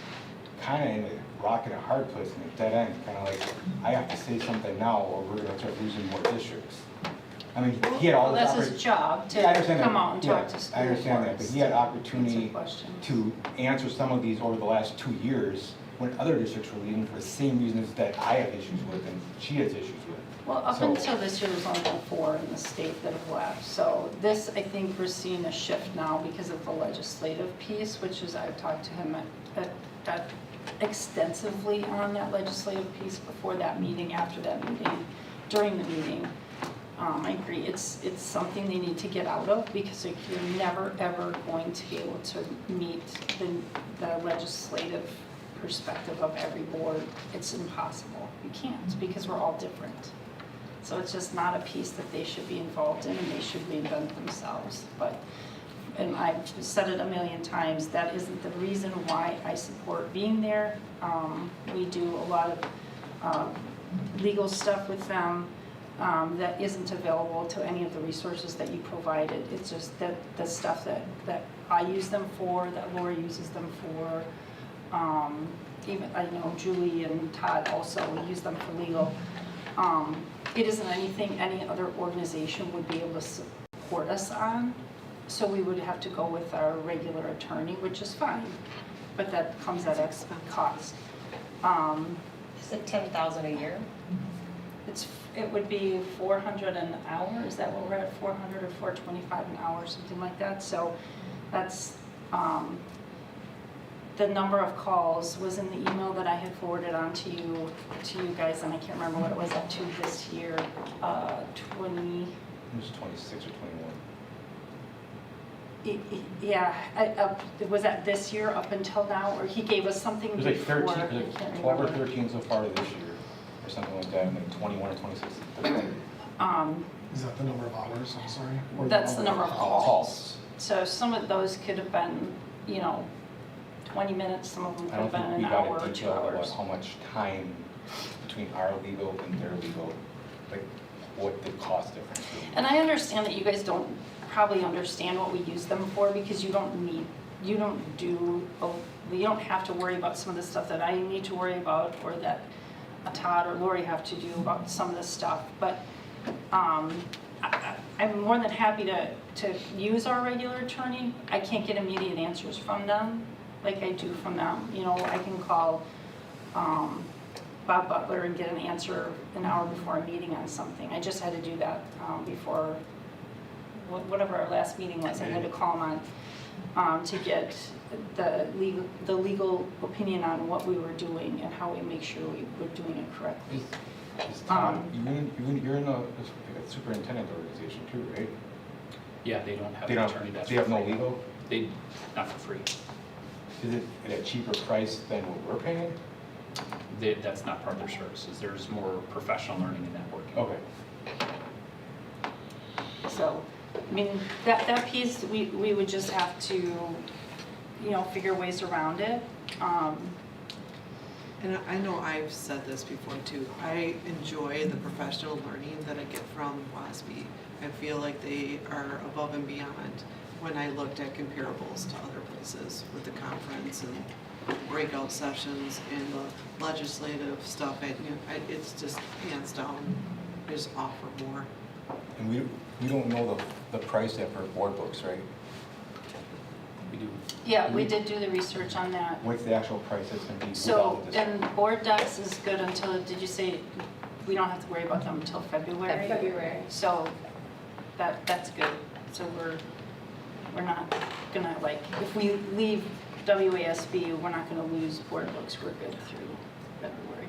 kind of in a rock and a hard place and a dead end, kind of like, I have to say something now or we're going to start losing more districts. I mean, he had all Well, this that's his job to Yeah, I understand come that. out and talk to school I understand that, boards. but he had opportunity Answer questions. to answer some of these over the last 2 years when other districts were leaving for the same reasons that I have issues with and she has issues with. Well, up So- until this year, there's only been 4 in the state that have left. So this, I think we're seeing a shift now because of the legislative piece, which is, I've talked to him at extensively on that legislative piece before that meeting, after that meeting, during the meeting. I agree, it's something they need to get out of because you're never, ever going to be able to meet the legislative perspective of every board. It's impossible. You can't because we're all different. So it's just not a piece that they should be involved in and they should reinvent themselves. But, and I've said it a million times, that isn't the reason why I support being there. We do a lot of legal stuff with them. That isn't available to any of the resources that you provided. It's just that the stuff that I use them for, that Laura uses them for. Even I know Julie and Todd also use them for legal. It isn't anything any other organization would be able to support us on. So we would have to go with our regular attorney, which is fine, but that comes at a cost. Is it $10,000 a year? It would be 400 an hour. Is that what we're at? 400 or 425 an hour, something like that. So that's the number of calls was in the email that I had forwarded on to you guys, and I can't remember what it was up to this year. 20. It was 26 or 21. Yeah, was that this year up until now, or he gave us something It was like before? 13, I it was can't like 12 or remember. 13 so far this year, or something like that, and like 21 or 26. Is that the number of hours, I'm sorry? Or That's the number of calls. Calls. So some of those could have been, 20 minutes, some of them could I don't have think been we an got hour a or 2 detail about hours. how much time between our legal and their legal, like what the cost difference would be. And I understand that you guys don't probably understand what we use them for because you don't have to worry about some of the stuff that I need to worry about or that Todd or Lori have to do about some of this stuff. But I'm more than happy to use our regular attorney. I can't get immediate answers from them. like I do from them. You know, I can call Bob Butler and get an answer an hour before a meeting on something. I just had to do that before, whatever our last meeting was. I had to call him on to get the legal opinion on what we were doing and how we make sure we were doing it correctly. You're in a superintendent organization too, right? Yeah, they don't have They an don't, attorney that's they have for no free. legal? They, not for free. Is it at a cheaper price than what we're paying? That's not part of their services. There's more professional learning and networking. Okay. So, I mean, that piece, we would just have to, you know, figure ways around it. And I know I've said this before too, I enjoy the professional learning that I get from WASB. I feel like they are above and beyond when I looked at comparables to other places with the conference and breakout sessions and the legislative stuff. It's just hands down, they just offer more. And we don't know the price yet for board books, right? We do. Yeah, we did do the research on that. What's the actual price that's going to be? So, without this? and board docs is good until, did you say, we don't have to worry about them until February? February. So, that's good. So we're not gonna, like, if we leave WASB, we're not gonna lose board books, we're good through February.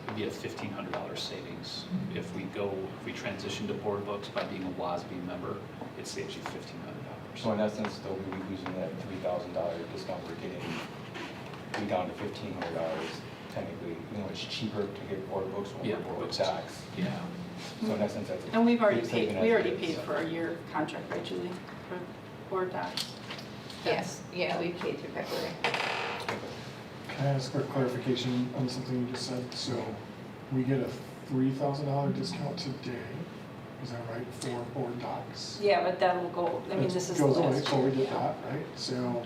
It'd be a $1,500 savings. If we transition to board books by being a WASB member, it saves you $1,500. So in essence, though, we'll be losing that $3,000 discount we're getting, be down to $1,500 technically. You know, it's cheaper to get board books when Yeah, we're board books. tax. Yeah. So in essence, that's. And we've already big paid, saving we as already it is, paid so. for a year contract, right, Julie, for board docs? Yes, yeah, we paid through February. Can I ask for clarification on something you just said? So we get a $3,000 discount today, is that right, for board docs? Yeah, but that'll go, I mean, It this is the goes away, last so we year. did that, right? So,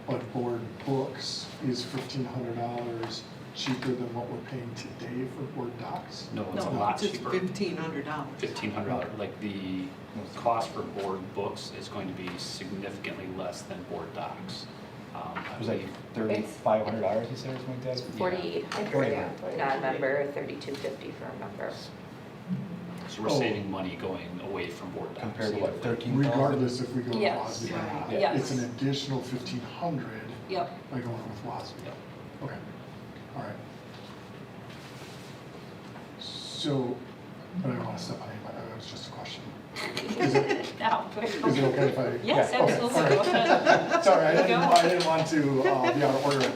but board books is $1,500 cheaper than what we're paying today for board docs? No, it's a No, lot It's cheaper. $1,500. $1,500. Like the cost for board books is going to be significantly less than board docs. It was like $3,500, you said, or something like that? 4,800 for a non-member, 3,250 for a member. So we're saving money going away from board docs. Compared to what, 13,000? Regardless if we go with Yes. WASB or not. Yeah. It's an additional $1,500 Yep. by going with WASB. Yep. Okay, all right. So, but I don't want to step on anybody, that was just a question. Is it, Now, is it okay if I? Yes, Yeah, okay, absolutely, all go right. ahead. Sorry, I Go. didn't want to be out of order.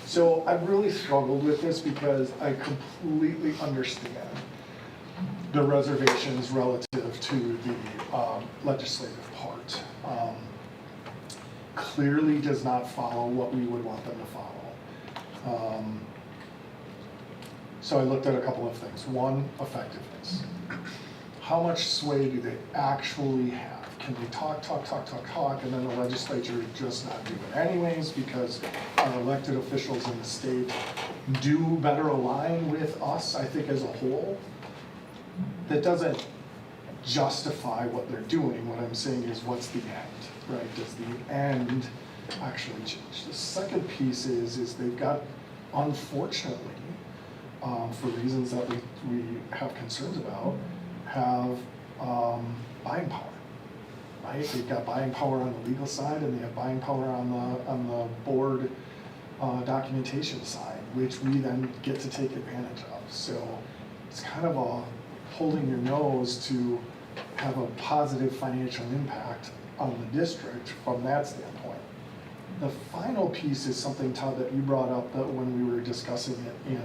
So I really struggled with this because I completely understand the reservations relative to the legislative part. Clearly does not follow what we would want them to follow. So I looked at a couple of things. One, effectiveness. How much sway do they actually have? Can they talk, and then the legislature just not do it anyways because our elected officials in the state do better align with us, I think, as a whole? That doesn't justify what they're doing. What I'm saying is, what's the end, right? Does the end actually change? The second piece is they've got, unfortunately, for reasons that we have concerns about, have buying power, right? They've got buying power on the legal side and they have buying power on the board documentation side, which we then get to take advantage of. So it's kind of a holding your nose to have a positive financial impact on the district from that standpoint. The final piece is something, Todd, that you brought up that when we were discussing it in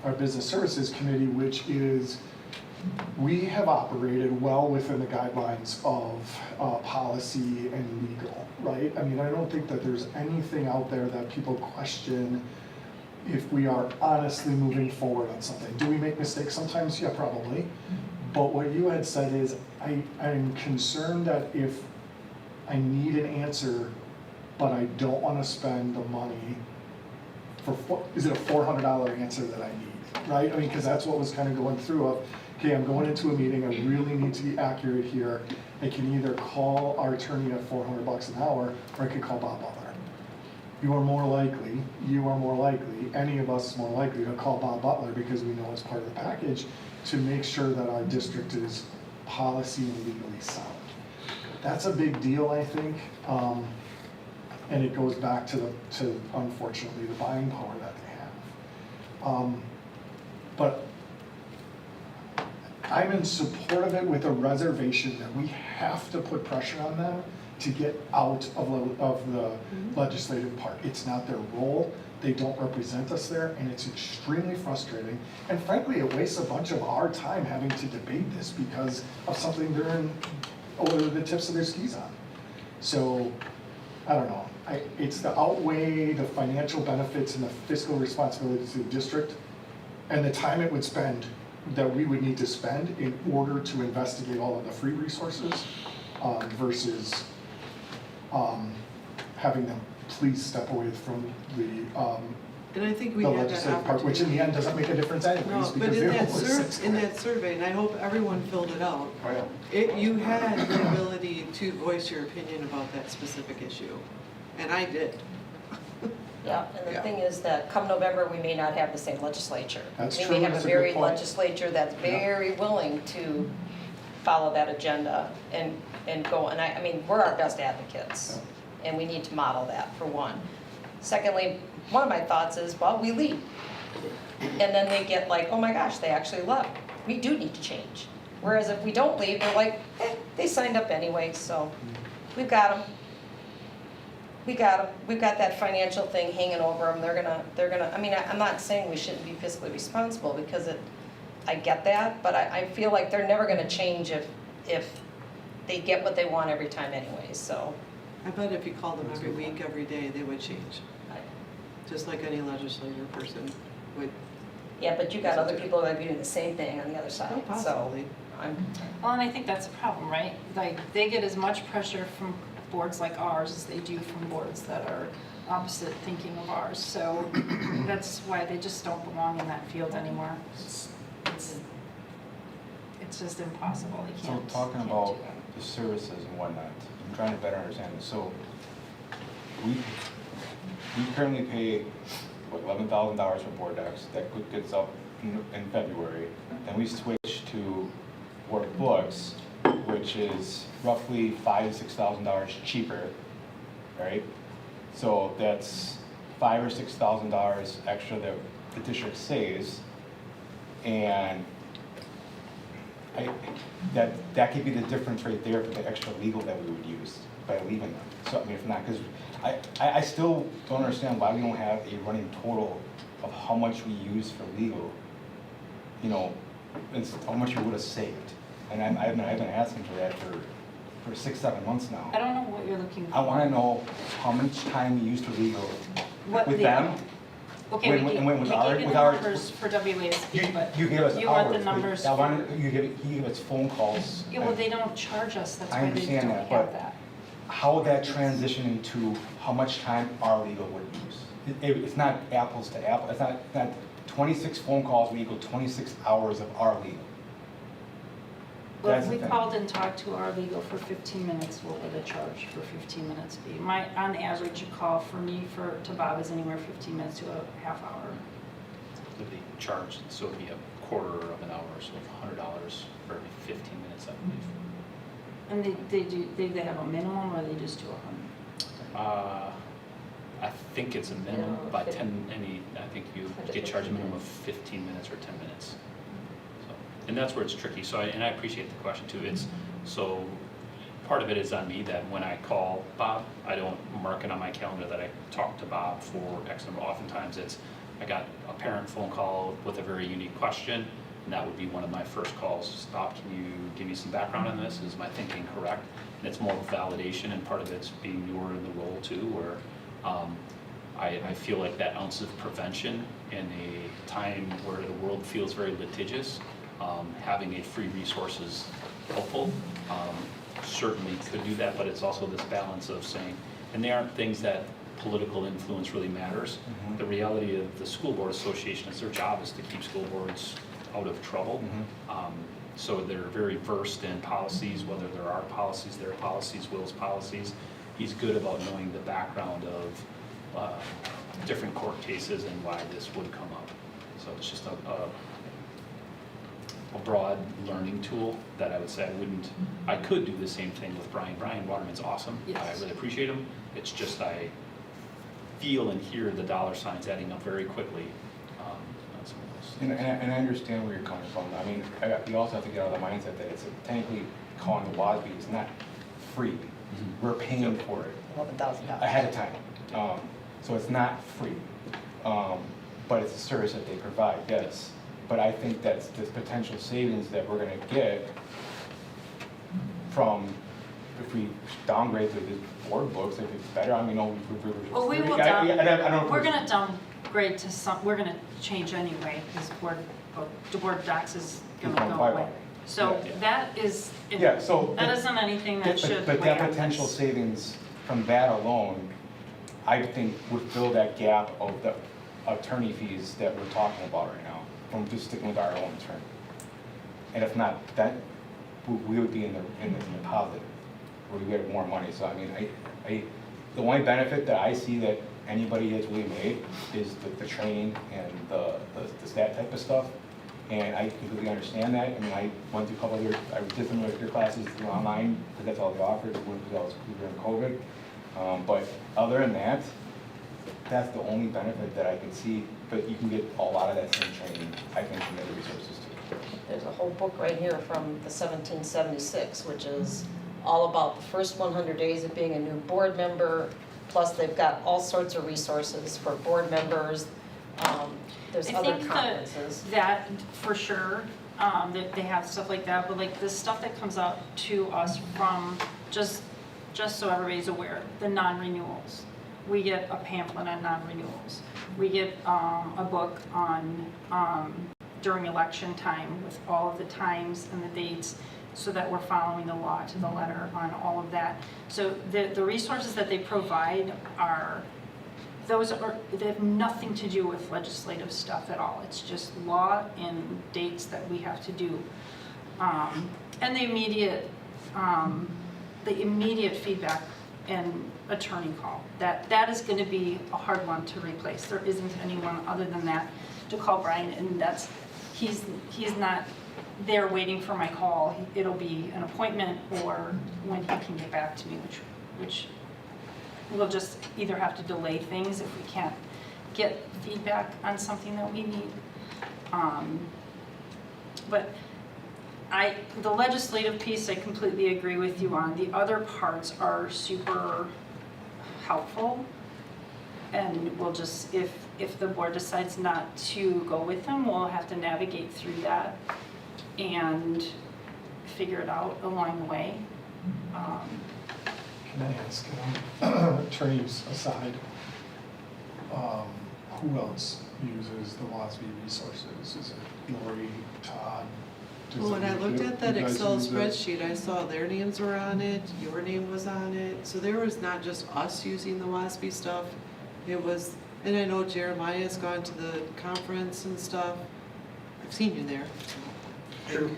our Business Services Committee, which is we have operated well within the guidelines of policy and legal, right? I mean, I don't think that there's anything out there that people question if we are honestly moving forward on something. Do we make mistakes sometimes? Yeah, probably. But what you had said is, I'm concerned that if I need an answer, but I don't want to spend the money for, is it a $400 answer that I need, right? I mean, because that's what was kind of going through of, okay, I'm going into a meeting, I really need to be accurate here. I can either call our attorney at $400 an hour, or I could call Bob Butler. you are more likely, any of us more likely to call Bob Butler because we know it's part of the package to make sure that our district is policy and legally sound. That's a big deal, I think, and it goes back to unfortunately the buying power that they have. But I'm in support of it with a reservation that we have to put pressure on them to get out of the legislative part. It's not their role, they don't represent us there, and it's extremely frustrating. And frankly, it wastes a bunch of our time having to debate this because of something they're in over the tips of their skis on. So, I don't know, it's the outweigh the financial benefits and the fiscal responsibilities to the district and the time it would spend, that we would need to spend in order to investigate all of the free resources versus having them please step away from And I think we the had that legislative part, which in the end doesn't make a difference anyways. No, but because in they're that only six in grand. that survey, and I hope everyone filled it out, Oh, yeah. you had the ability to voice your opinion about that specific issue, and I did. Yeah, and the Yeah. thing is that come November, we may not have the same legislature. That's We true, may have that's a a good very point. legislature that's very willing to follow that agenda and go, and I mean, we're our best advocates, and we need to model that, for one. Secondly, one of my thoughts is, well, we leave. And then they get like, oh my gosh, they actually left. We do need to change. Whereas if we don't leave, they're like, they signed up anyway, so we've got them. We've got that financial thing hanging over them. They're gonna, I mean, I'm not saying we shouldn't be fiscally responsible because I get that, but I feel like they're never gonna change if they get what they want every time anyway, so. I bet if you called them every week, every day, they would change. Just like any legislator person would. Yeah, but you got other people that are doing the same thing on the other side, Oh, so. possibly. Well, and I think that's a problem, right? Like, they get as much pressure from boards like ours as they do from boards that are opposite thinking of ours. So that's why they just don't belong in that field anymore. It's just impossible. They So can't. talking can't about do that. the services and whatnot, I'm trying to better understand this. So we currently pay, what, $11,000 for board decks. That gets up in February. Then we switch to board books, which is roughly $5,000 to $6,000 cheaper, right? So that's $5,000 or $6,000 extra that the district saves, and that could be the difference right there for the extra legal that we would use by leaving them. So I mean, if not, because I still don't understand why we don't have a running total of how much we use for legal, you know, and how much we would have saved. And I've been asking for that for 6-7 months now. I don't know what you're looking for. I want to know how much time we use for legal What with the- them. Okay, when- we and when gave with you our- the with our- numbers for WASB, but You give us you want the hours, but numbers. I want you give us phone calls. Yeah, well, they don't charge us, that's I why they understand don't that, have but that. how would that transition into how much time our legal would use? It's not apples to apples. It's not 26 phone calls would equal 26 hours of our legal. Well, That's if the we thing. called and talked to our legal for 15 minutes, what would the charge for 15 minutes be? On average, a call for me to Bob is anywhere 15 minutes to a half hour. Would be charged, so it'd be a quarter of an hour, so $100 for every 15 minutes, I believe. And they have a minimum, or they just do 100? I think it's a minimum No, by 50. 10, I think you get charged a minimum of 15 minutes or 10 minutes. So, and that's where it's tricky, so and I appreciate the question too. So part of it is on me that when I call Bob, I don't mark it on my calendar that I talk to Bob for X number. Oftentimes I got a parent phone call with a very unique question, and that would be one of my first calls. Bob, can you give me some background on this? Is my thinking correct? And it's more validation, and part of it's being newer in the role too, where I feel like that ounce of prevention in a time where the world feels very litigious, having a free resource is helpful. Certainly could do that, but it's also this balance of saying, and they aren't things that political influence really matters. Mhm. The reality of the School Board Association is their job is to keep school boards out of trouble. So they're very versed in policies, whether there are policies, their policies, Will's policies. He's good about knowing the background of different court cases and why this would come up. So it's just a broad learning tool that I would say I could do the same thing with Brian. Brian Waterman's awesome. Yes. I really appreciate him. It's just I feel and hear the dollar signs adding up very quickly on some of those things. And I understand where you're coming from. I mean, you also have to get out of the mindset that it's technically calling the WASB is not free. We're paying for it $11,000. ahead of time. So it's not free, but it's a service that they provide, yes. But I think that's the potential savings that we're gonna get from, if we downgrade the board books, if it's better, I mean, Well, we will I don't know if we're gonna downgrade to some, we're gonna change anyway, because the board docs is gonna go 2.5. away. So Yeah. that is, Yeah, so. that isn't anything that should But weigh that on potential this. savings from that alone, I think would fill that gap of the attorney fees that we're talking about right now, from just sticking with our own attorney. And if not, that, we would be in the positive, where we get more money. So I mean, the only benefit that I see that anybody has really made is the training and that type of stuff. And I completely understand that. I mean, I went through a couple of I did some of your classes through online, because that's all they offered, because I was during COVID. But other than that, that's the only benefit that I could see. But you can get a lot of that same training, I think, from other resources too. There's a whole book right here from the 1776, which is all about the first 100 days of being a new board member. Plus, they've got all sorts of resources for board members. There's I other think conferences. that for sure, that they have stuff like that, but like the stuff that comes out to us from, just so everybody's aware, the non-renewals. We get a pamphlet on non-renewals. We get a book on during election time with all of the times and the dates, so that we're following the law to the letter on all of that. So the resources that they provide they have nothing to do with legislative stuff at all. It's just law and dates that we have to do. And the immediate feedback and attorney call. That is going to be a hard one to replace. There isn't anyone other than that to call Brian, and he's not there waiting for my call. It'll be an appointment or when he can get back to me, which we'll just either have to delay things if we can't get feedback on something that we need. But the legislative piece, I completely agree with you on. The other parts are super helpful. And we'll just, if the board decides not to go with them, we'll have to navigate through that and figure it out along the way. Can I ask, attorneys aside, who else uses the WASB resources? Is it Lori, Todd? Well, when I looked at that Excel spreadsheet, I saw their names were on it, your name was on it. So there was not just us using the WASB stuff. It was, and I know Jeremiah's gone to the conference and stuff. I've seen you there. Sure.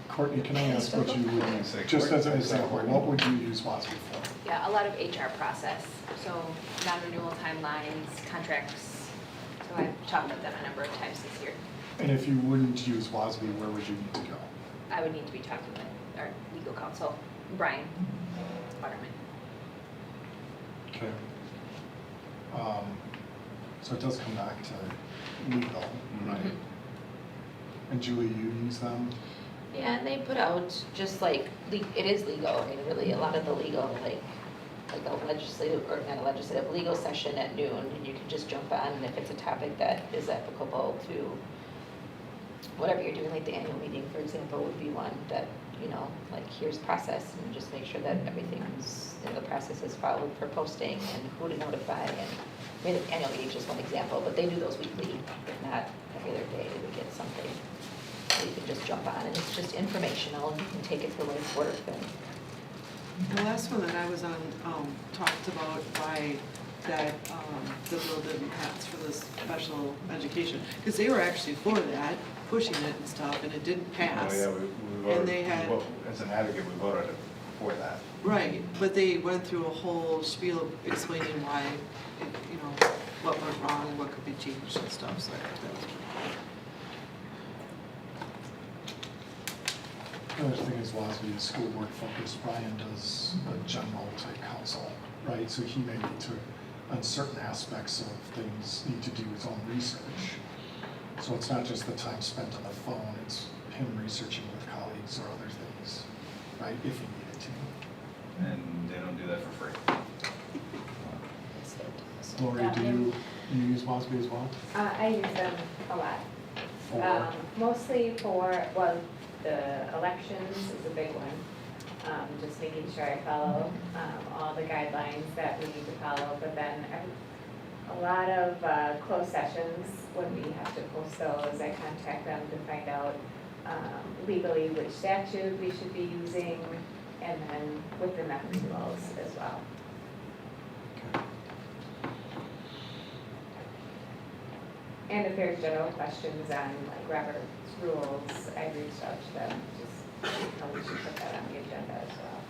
Courtney, can I ask what you would, just as an example, what would you use WASB for? Yeah, a lot of HR process, so non-renewal timelines, contracts. So I've talked with them a number of times this year. And if you wouldn't use WASB, where would you need to go? I would need to be talking with our legal counsel, Brian Waterman. Okay. So it does come back to legal, right? And Julie, you use them? Yeah, and they put out just like, it is legal, I mean, really, a lot of the legal, like a legislative, or not a legislative, legal session at noon, and you can just jump on, and if it's a topic that is applicable to whatever you're doing, like the annual meeting, for example, would be one that, you know, like here's process, and just make sure that everything's, the process is followed for posting and who to notify, and I mean, the annual meeting is just one example, but they do those weekly, if not every other day, we get something. So you can just jump on, and it's just informational, and you can take it for what it's worth. And The last one that I was on talked about why that the bill didn't pass for the special education, because they were actually for that, pushing it and stuff, and it didn't pass. Oh, yeah, we And voted, they had, as an advocate, we voted it. for that. Right, but they went through a whole spiel explaining why, you know, what went wrong and what could be changed and stuff, so that was. The other thing is WASB is school board focused. Brian does a general type counsel, right? So he may need to, on certain aspects of things, need to do his own research. So it's not just the time spent on the phone, it's him researching with colleagues or other things, right, if he needed to. And they don't do that for free. Lori, do you use WASB as well? I use them a lot. For- Mostly for, well, the elections is a big one. Just making sure I follow all the guidelines that we need to follow. But then a lot of closed sessions, when we have to post those, I contact them to find out legally which statute we should be using, and then with the methods rules as well. And if there's general questions on like Robert's rules, I reached out to them, just how we should put that on the agenda as well.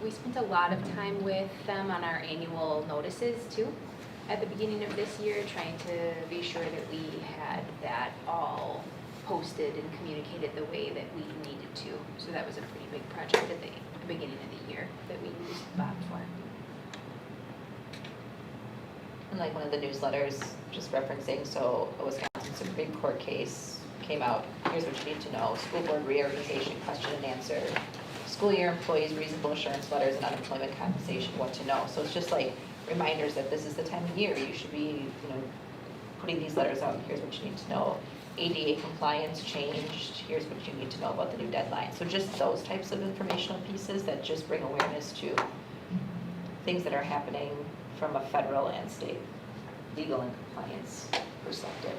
We spent a lot of time with them on our annual notices too, at the beginning of this year, trying to be sure that we had that all posted and communicated the way that we needed to. So that was a pretty big project at the beginning of the year that we used Bob for. And like one of the newsletters, just referencing, so a Wisconsin Supreme Court case came out, here's what you need to know, school board reorganization, question and answer, school year employees, reasonable assurance letters, and unemployment compensation, what to know. So it's just like reminders that this is the time of year, you should be, putting these letters out, here's what you need to know. ADA compliance changed, here's what you need to know about the new deadline. So just those types of informational pieces that just bring awareness to things that are happening from a federal and state legal and compliance perspective.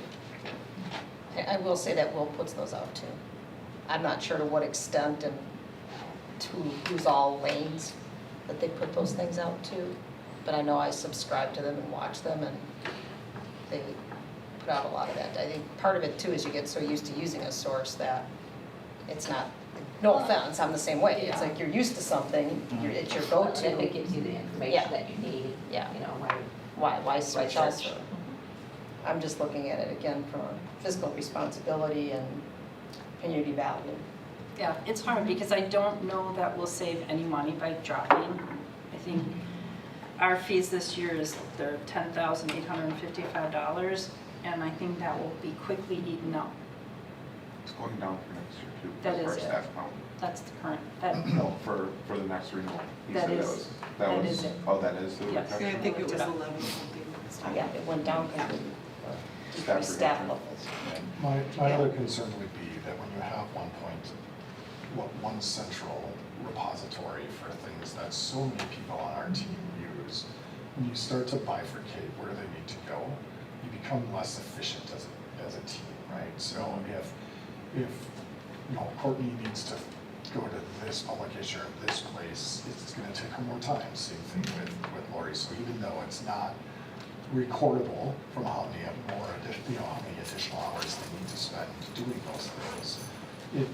I will say that Will puts those out too. I'm not sure to what extent and to who's all lanes that they put those things out to, but I know I subscribe to them and watch them, and they put out a lot of that. I think part of it too is you get so used to using a source that it's not, no offense, I'm the same way. It's like you're used to something, it's your go-to. If it gives you the information Yeah. that you need, Yeah. why switch search? elsewhere? I'm just looking at it again from a fiscal responsibility and community value. Yeah, it's hard because I don't know that we'll save any money by dropping. I think our fees this year they're $10,855, and I think that will be quickly eaten up. It's going down for next year too. That for is our it. staff count. That's the current, No, for the next renewal. He That said is- that that was, is it. oh, that is the Yes. reduction? Yeah, I think it was 11 something. Yeah, it went down because of Staff decreased staff reduction. levels. My other concern would be that when you have one central repository for things that so many people on our team use, when you start to bifurcate where they need to go, you become less efficient as a team, right? So if Courtney needs to go to this publication or this place, it's gonna take her more time. Same thing with Lori. So even though it's not recordable from how many how many additional hours they need to spend doing those things,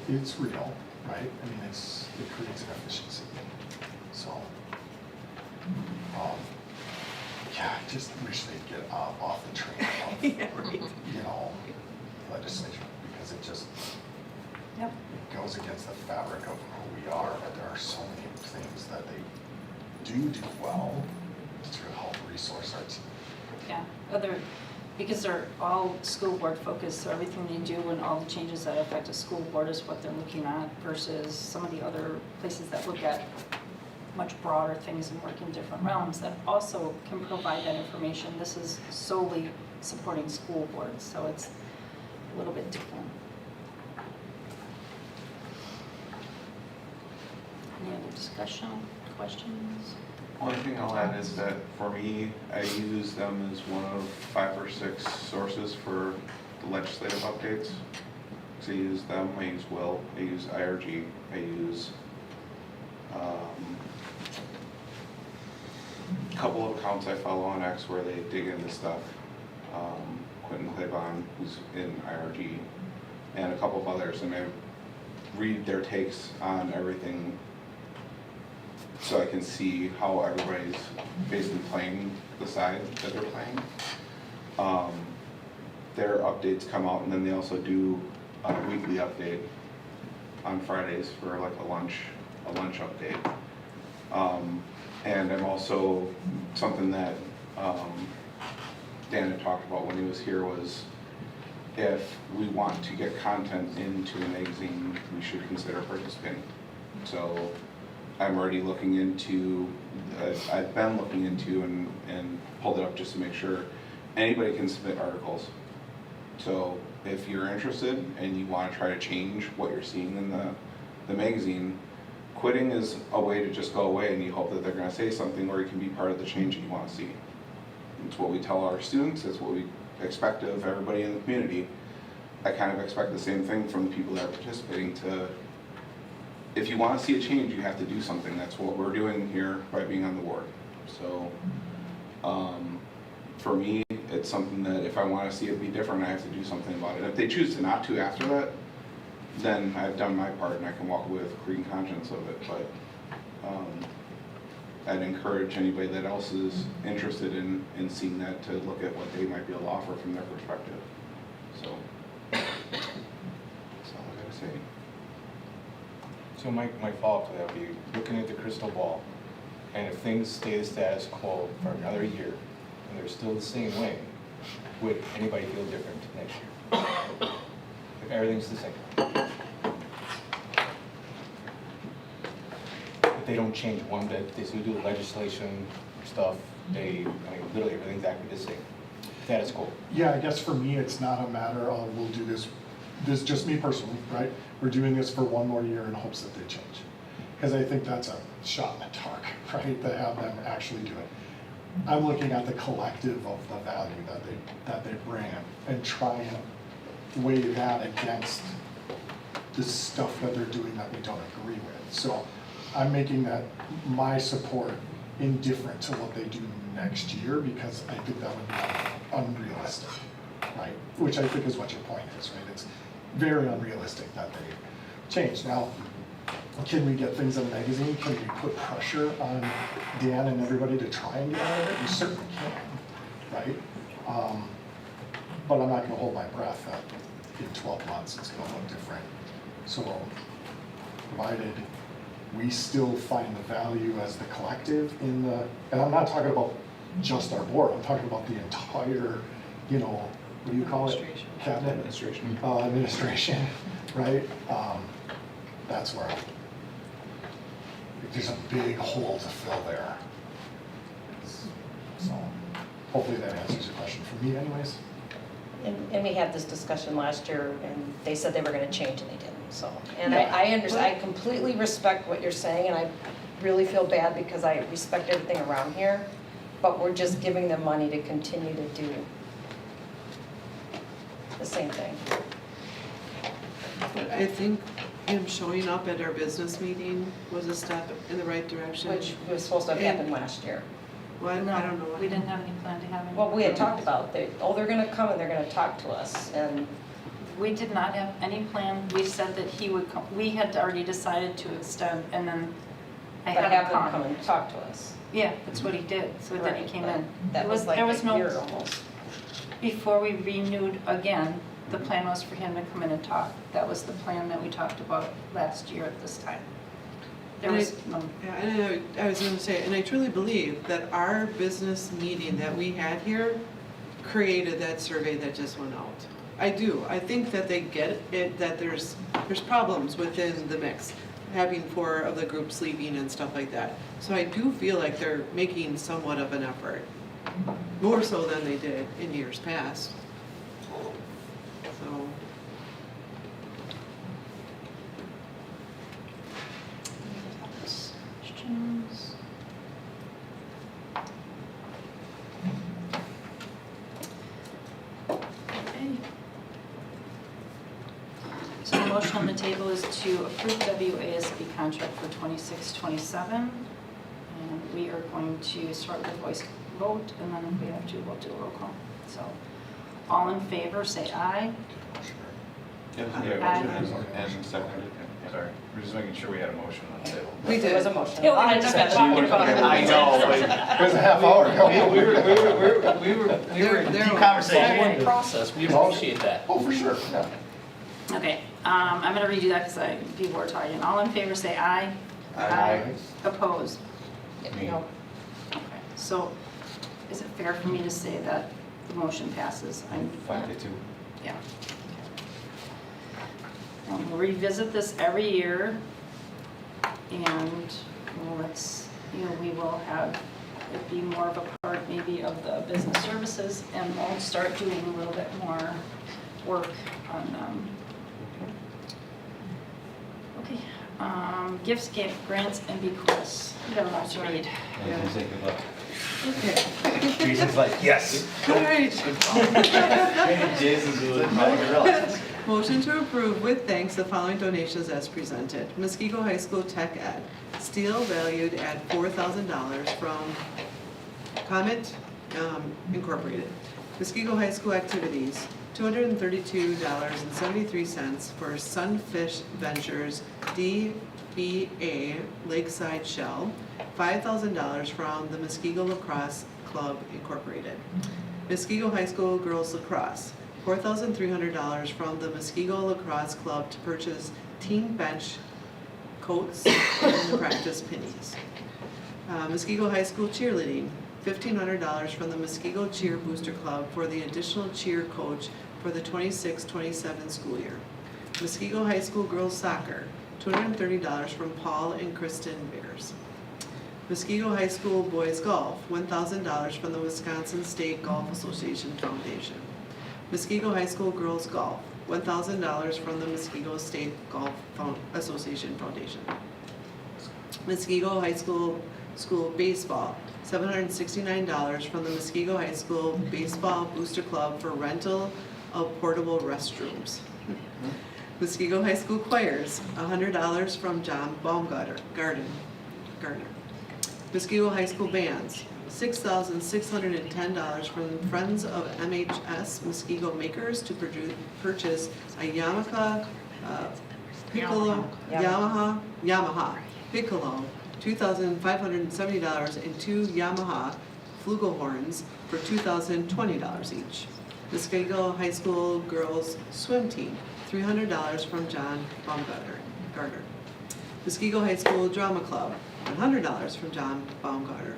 it's real, right? I mean, it creates an efficiency. So, yeah, I just wish they'd get off the train of, Yeah, right. Legislation, because it just, Yep. it goes against the fabric of who we are, but there are so many things that they do well to help resource our team. yeah, because they're all school board focused, so everything they do and all the changes that affect a school board is what they're looking at versus some of the other places that look at much broader things and work in different realms that also can provide that information. This is solely supporting school boards, so it's a little bit different. Any other discussion, questions? Only thing I'll add is that for me, I use them as one of 5 or 6 sources for the legislative updates. So I use them, I use Will, I use IRG, I use a couple of accounts I follow on X where they dig into stuff. Quentin Claybon, who's in IRG, and a couple of others, and I read their takes on everything so I can see how everybody's basically playing the side that they're playing. Their updates come out, and then they also do a weekly update on Fridays for like a lunch update. And I'm also, something that Dan had talked about when he was here was, if we want to get content into the magazine, we should consider participating. So I'm already looking into, I've been looking into and pulled it up just to make sure anybody can submit articles. So if you're interested and you want to try to change what you're seeing in the magazine, quitting is a way to just go away, and you hope that they're going to say something or you can be part of the change that you want to see. It's what we tell our students, it's what we expect of everybody in the community. I kind of expect the same thing from the people that are participating to, if you want to see a change, you have to do something. That's what we're doing here by being on the board. So for me, it's something that if I want to see it be different, I have to do something about it. If they choose to not to after that, then I've done my part and I can walk away with a clean conscience of it. But I'd encourage anybody that else is interested in seeing that to look at what they might be able to offer from their perspective. So that's all I gotta say. So my follow-up to that would be looking at the crystal ball, and if things stay the status quo for another year, and they're still the same way, would anybody feel different next year? If everything's the same. If they don't change one bit, they still do the legislation stuff, literally everything's actually the same. Status quo. Yeah, I guess for me, it's not a matter of we'll do this is just me personally, right? We're doing this for one more year in hopes that they change. Because I think that's a shot in the dark, right? To have them actually do it. I'm looking at the collective of the value that they bring and try and weigh that against the stuff that they're doing that we don't agree with. So I'm making that my support indifferent to what they do next year, because I think that would be unrealistic, right? Which I think is what your point is, right? It's very unrealistic that they change. Now, can we get things in the magazine? Can we put pressure on Dan and everybody to try and get out of it? We certainly can, right? But I'm not gonna hold my breath that in 12 months it's gonna look different. So provided we still find the value as the collective in the, and I'm not talking about just our board, I'm talking about the entire, what do you call it? Cabinet? Administration. Administration, right? That's where there's a big hole to fill there. So hopefully that answers your question for me anyways. And we had this discussion last year, and they said they were gonna change and they didn't, so. And I understand, I completely respect what you're saying, and I really feel bad because I respect everything around here, but we're just giving them money to continue to do the same thing. But I think him showing up at our business meeting was a step in the right direction. Which was supposed to have happened last year. Well, I don't know. We didn't have any plan to have any. Well, we had talked about, they're gonna come and they're gonna talk to us, and We did not have any plan. We said that he would come. We had already decided to extend, and then I but had have him them come. come and talk to us. Yeah, that's what he did. So then he Right, came but in. That was like there was a no year almost. Before we renewed again, the plan was for him to come in and talk. That was the plan that we talked about last year at this time. There was no. Yeah, and I was gonna say, and I truly believe that our business meeting that we had here created that survey that just went out. I do. I think that they get it, that there's problems within the mix, having 4 of the groups leaving and stuff like that. So I do feel like they're making somewhat of an effort, more so than they did in years past. So. Questions? Okay. So the motion on the table is to approve WASB contract for 26-27. And we are going to start with voice vote, and then if we have to, we'll do a roll call. So all in favor, say aye. Yeah, Aye. and seconded. Sorry, we're just making sure we had a motion on the table. We did. There was a motion. Yeah, we just been talking about it. I know, but It was a half hour ago. We were in They're deep okay. conversation Okay. and process, we appreciate that. Oh, for sure, yeah. Okay, I'm gonna redo that because I before talking. All in favor say aye. Aye. Opposed? Me. No. Okay, so is it fair for me to say that the motion passes? I'm 5-2. Yeah. We'll revisit this every year, and we will have it be more of a part maybe of the business services, and we'll start doing a little bit more work on, okay, gifts, grants, and bequests. You got a lot to read. Okay. Jason's like, yes. All right. Jason's really proud. Motion to approve with thanks the following donations as presented. Muskego High School Tech Ed, steel valued at $4,000 from Comet Incorporated. Muskego High School Activities, $232.73 for Sunfish Ventures DBA Lakeside Shell, $5,000 from the Muskego Lacrosse Club Incorporated. Muskego High School Girls Lacrosse, $4,300 from the Muskego Lacrosse Club to purchase team bench coats and practice pennies. Muskego High School Cheerleading, $1,500 from the Muskego Cheer Booster Club for the additional cheer coach for the 26-27 school year. Muskego High School Girls Soccer, $230 from Paul and Kristen Bears. Muskego High School Boys Golf, $1,000 from the Wisconsin State Golf Association Foundation. Muskego High School Girls Golf, $1,000 from the Muskego State Golf Association Foundation. Muskego High School Baseball, $769 from the Muskego High School Baseball Booster Club for rental of portable restrooms. Muskego High School Choirs, $100 from John Baumgartner. Muskego High School Bands, $6,610 from Friends of MHS Muskego Makers to purchase a Yamaha Piccolo, Yamaha Piccolo, $2,570, and two Yamaha flugelhorns for $2,020 each. Muskego High School Girls Swim Team, $300 from John Baumgartner. Muskego High School Drama Club, $100 from John Baumgartner.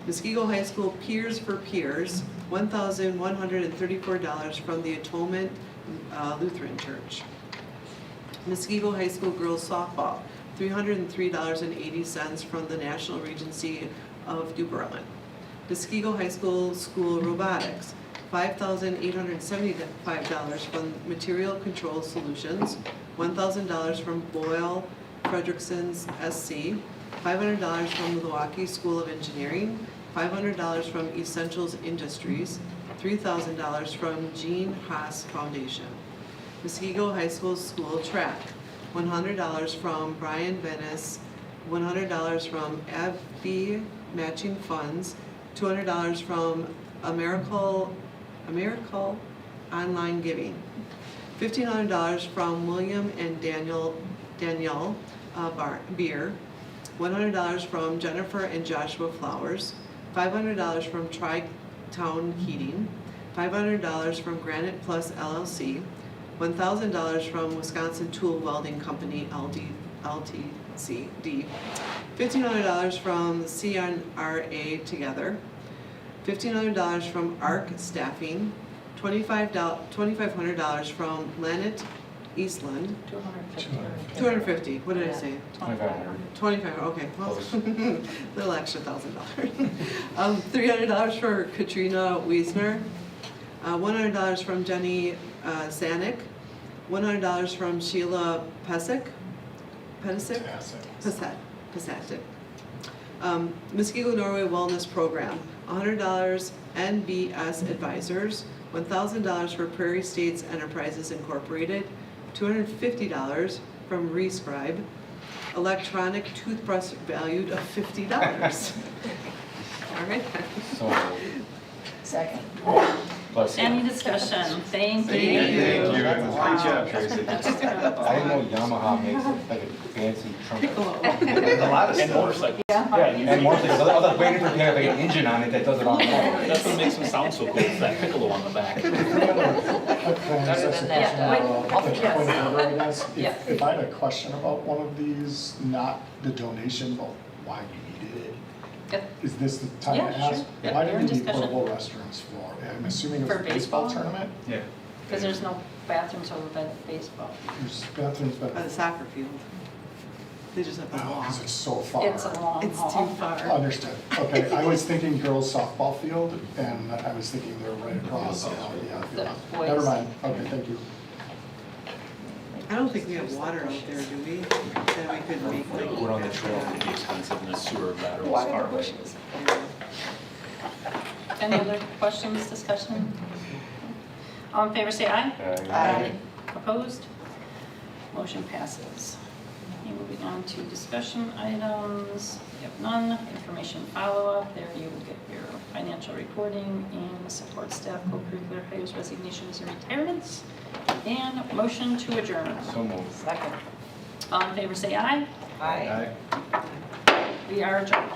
Muskego High School Peers for Peers, $1,134 from the Atonement Lutheran Church. Muskego High School Girls Softball, $303.80 from the National Regency of New Berlin. Muskego High School School Robotics, $5,875 from Material Control Solutions, $1,000 from Boyle Fredrickson's SC, $500 from the Milwaukee School of Engineering, $500 from Essentials Industries, $3,000 from Gene Haas Foundation. Muskego High School School Track, $100 from Brian Venice, $100 from AbbVie Matching Funds, $200 from Americal Online Giving, $1,500 from William and Danielle Beer, $100 from Jennifer and Joshua Flowers, $500 from Tri-Town Heating, $500 from Granite Plus LLC, $1,000 from Wisconsin Tool Welding Company LTD, $1,500 from CNRA Together, $1,500 from ARC Staffing, $2,500 from Lanet Eastland, 250, what did I say? 2,500. 25, okay, well, Close. little extra $1,000. $300 for Katrina Wiesner, $100 from Jenny Zanuck, $100 from Sheila Pesek. Muskego Norway Wellness Program, $100 NBS Advisors, $1,000 for Prairie States Enterprises Incorporated, $250 from Rescribe, electronic toothbrush valued of $50. All right. So, Second. Bless you. Any discussion? Thank you. Thank you. Great job, Tracy. That's incredible. I didn't know Yamaha makes like a fancy trumpet. A lot of And stuff. motorcycles. And more things, I was waiting for it to have like an engine on it that does it on its own. That's what makes them sound so cool, is that piccolo on the back. Can I just ask a question Yeah. about the Yes. point of order, I guess? Yeah. If I had a question about one of these, not the donation, but why we needed it, Yep. is this the time Yeah, to sure. ask? Yep, Why you're do in we need discussion. portable restrooms for? I'm assuming it was For a baseball baseball? tournament? Yeah. Because there's no bathrooms over by the baseball. There's bathrooms, but, By the soccer field. They just have to oh, walk. because it's so far. It's a long It's haul. too far. Understood. Okay, I was thinking girls softball field, and I was thinking they're right across, yeah. The boys. Never mind, okay, thank you. I don't think we have water out there, do we? That we could make like. We're on the trail. It'd be expensive and the sewer laterals are way. Any other questions, discussion? All in favor, say aye. Aye. Opposed? Motion passes. Okay, moving on to discussion items. We have none. Information follow-up. There you will get your financial reporting and support staff, co-curricular hires, resignations, and retirements. And motion to adjourn. So moved. Second. All in favor, say aye. Aye. We are adjourned.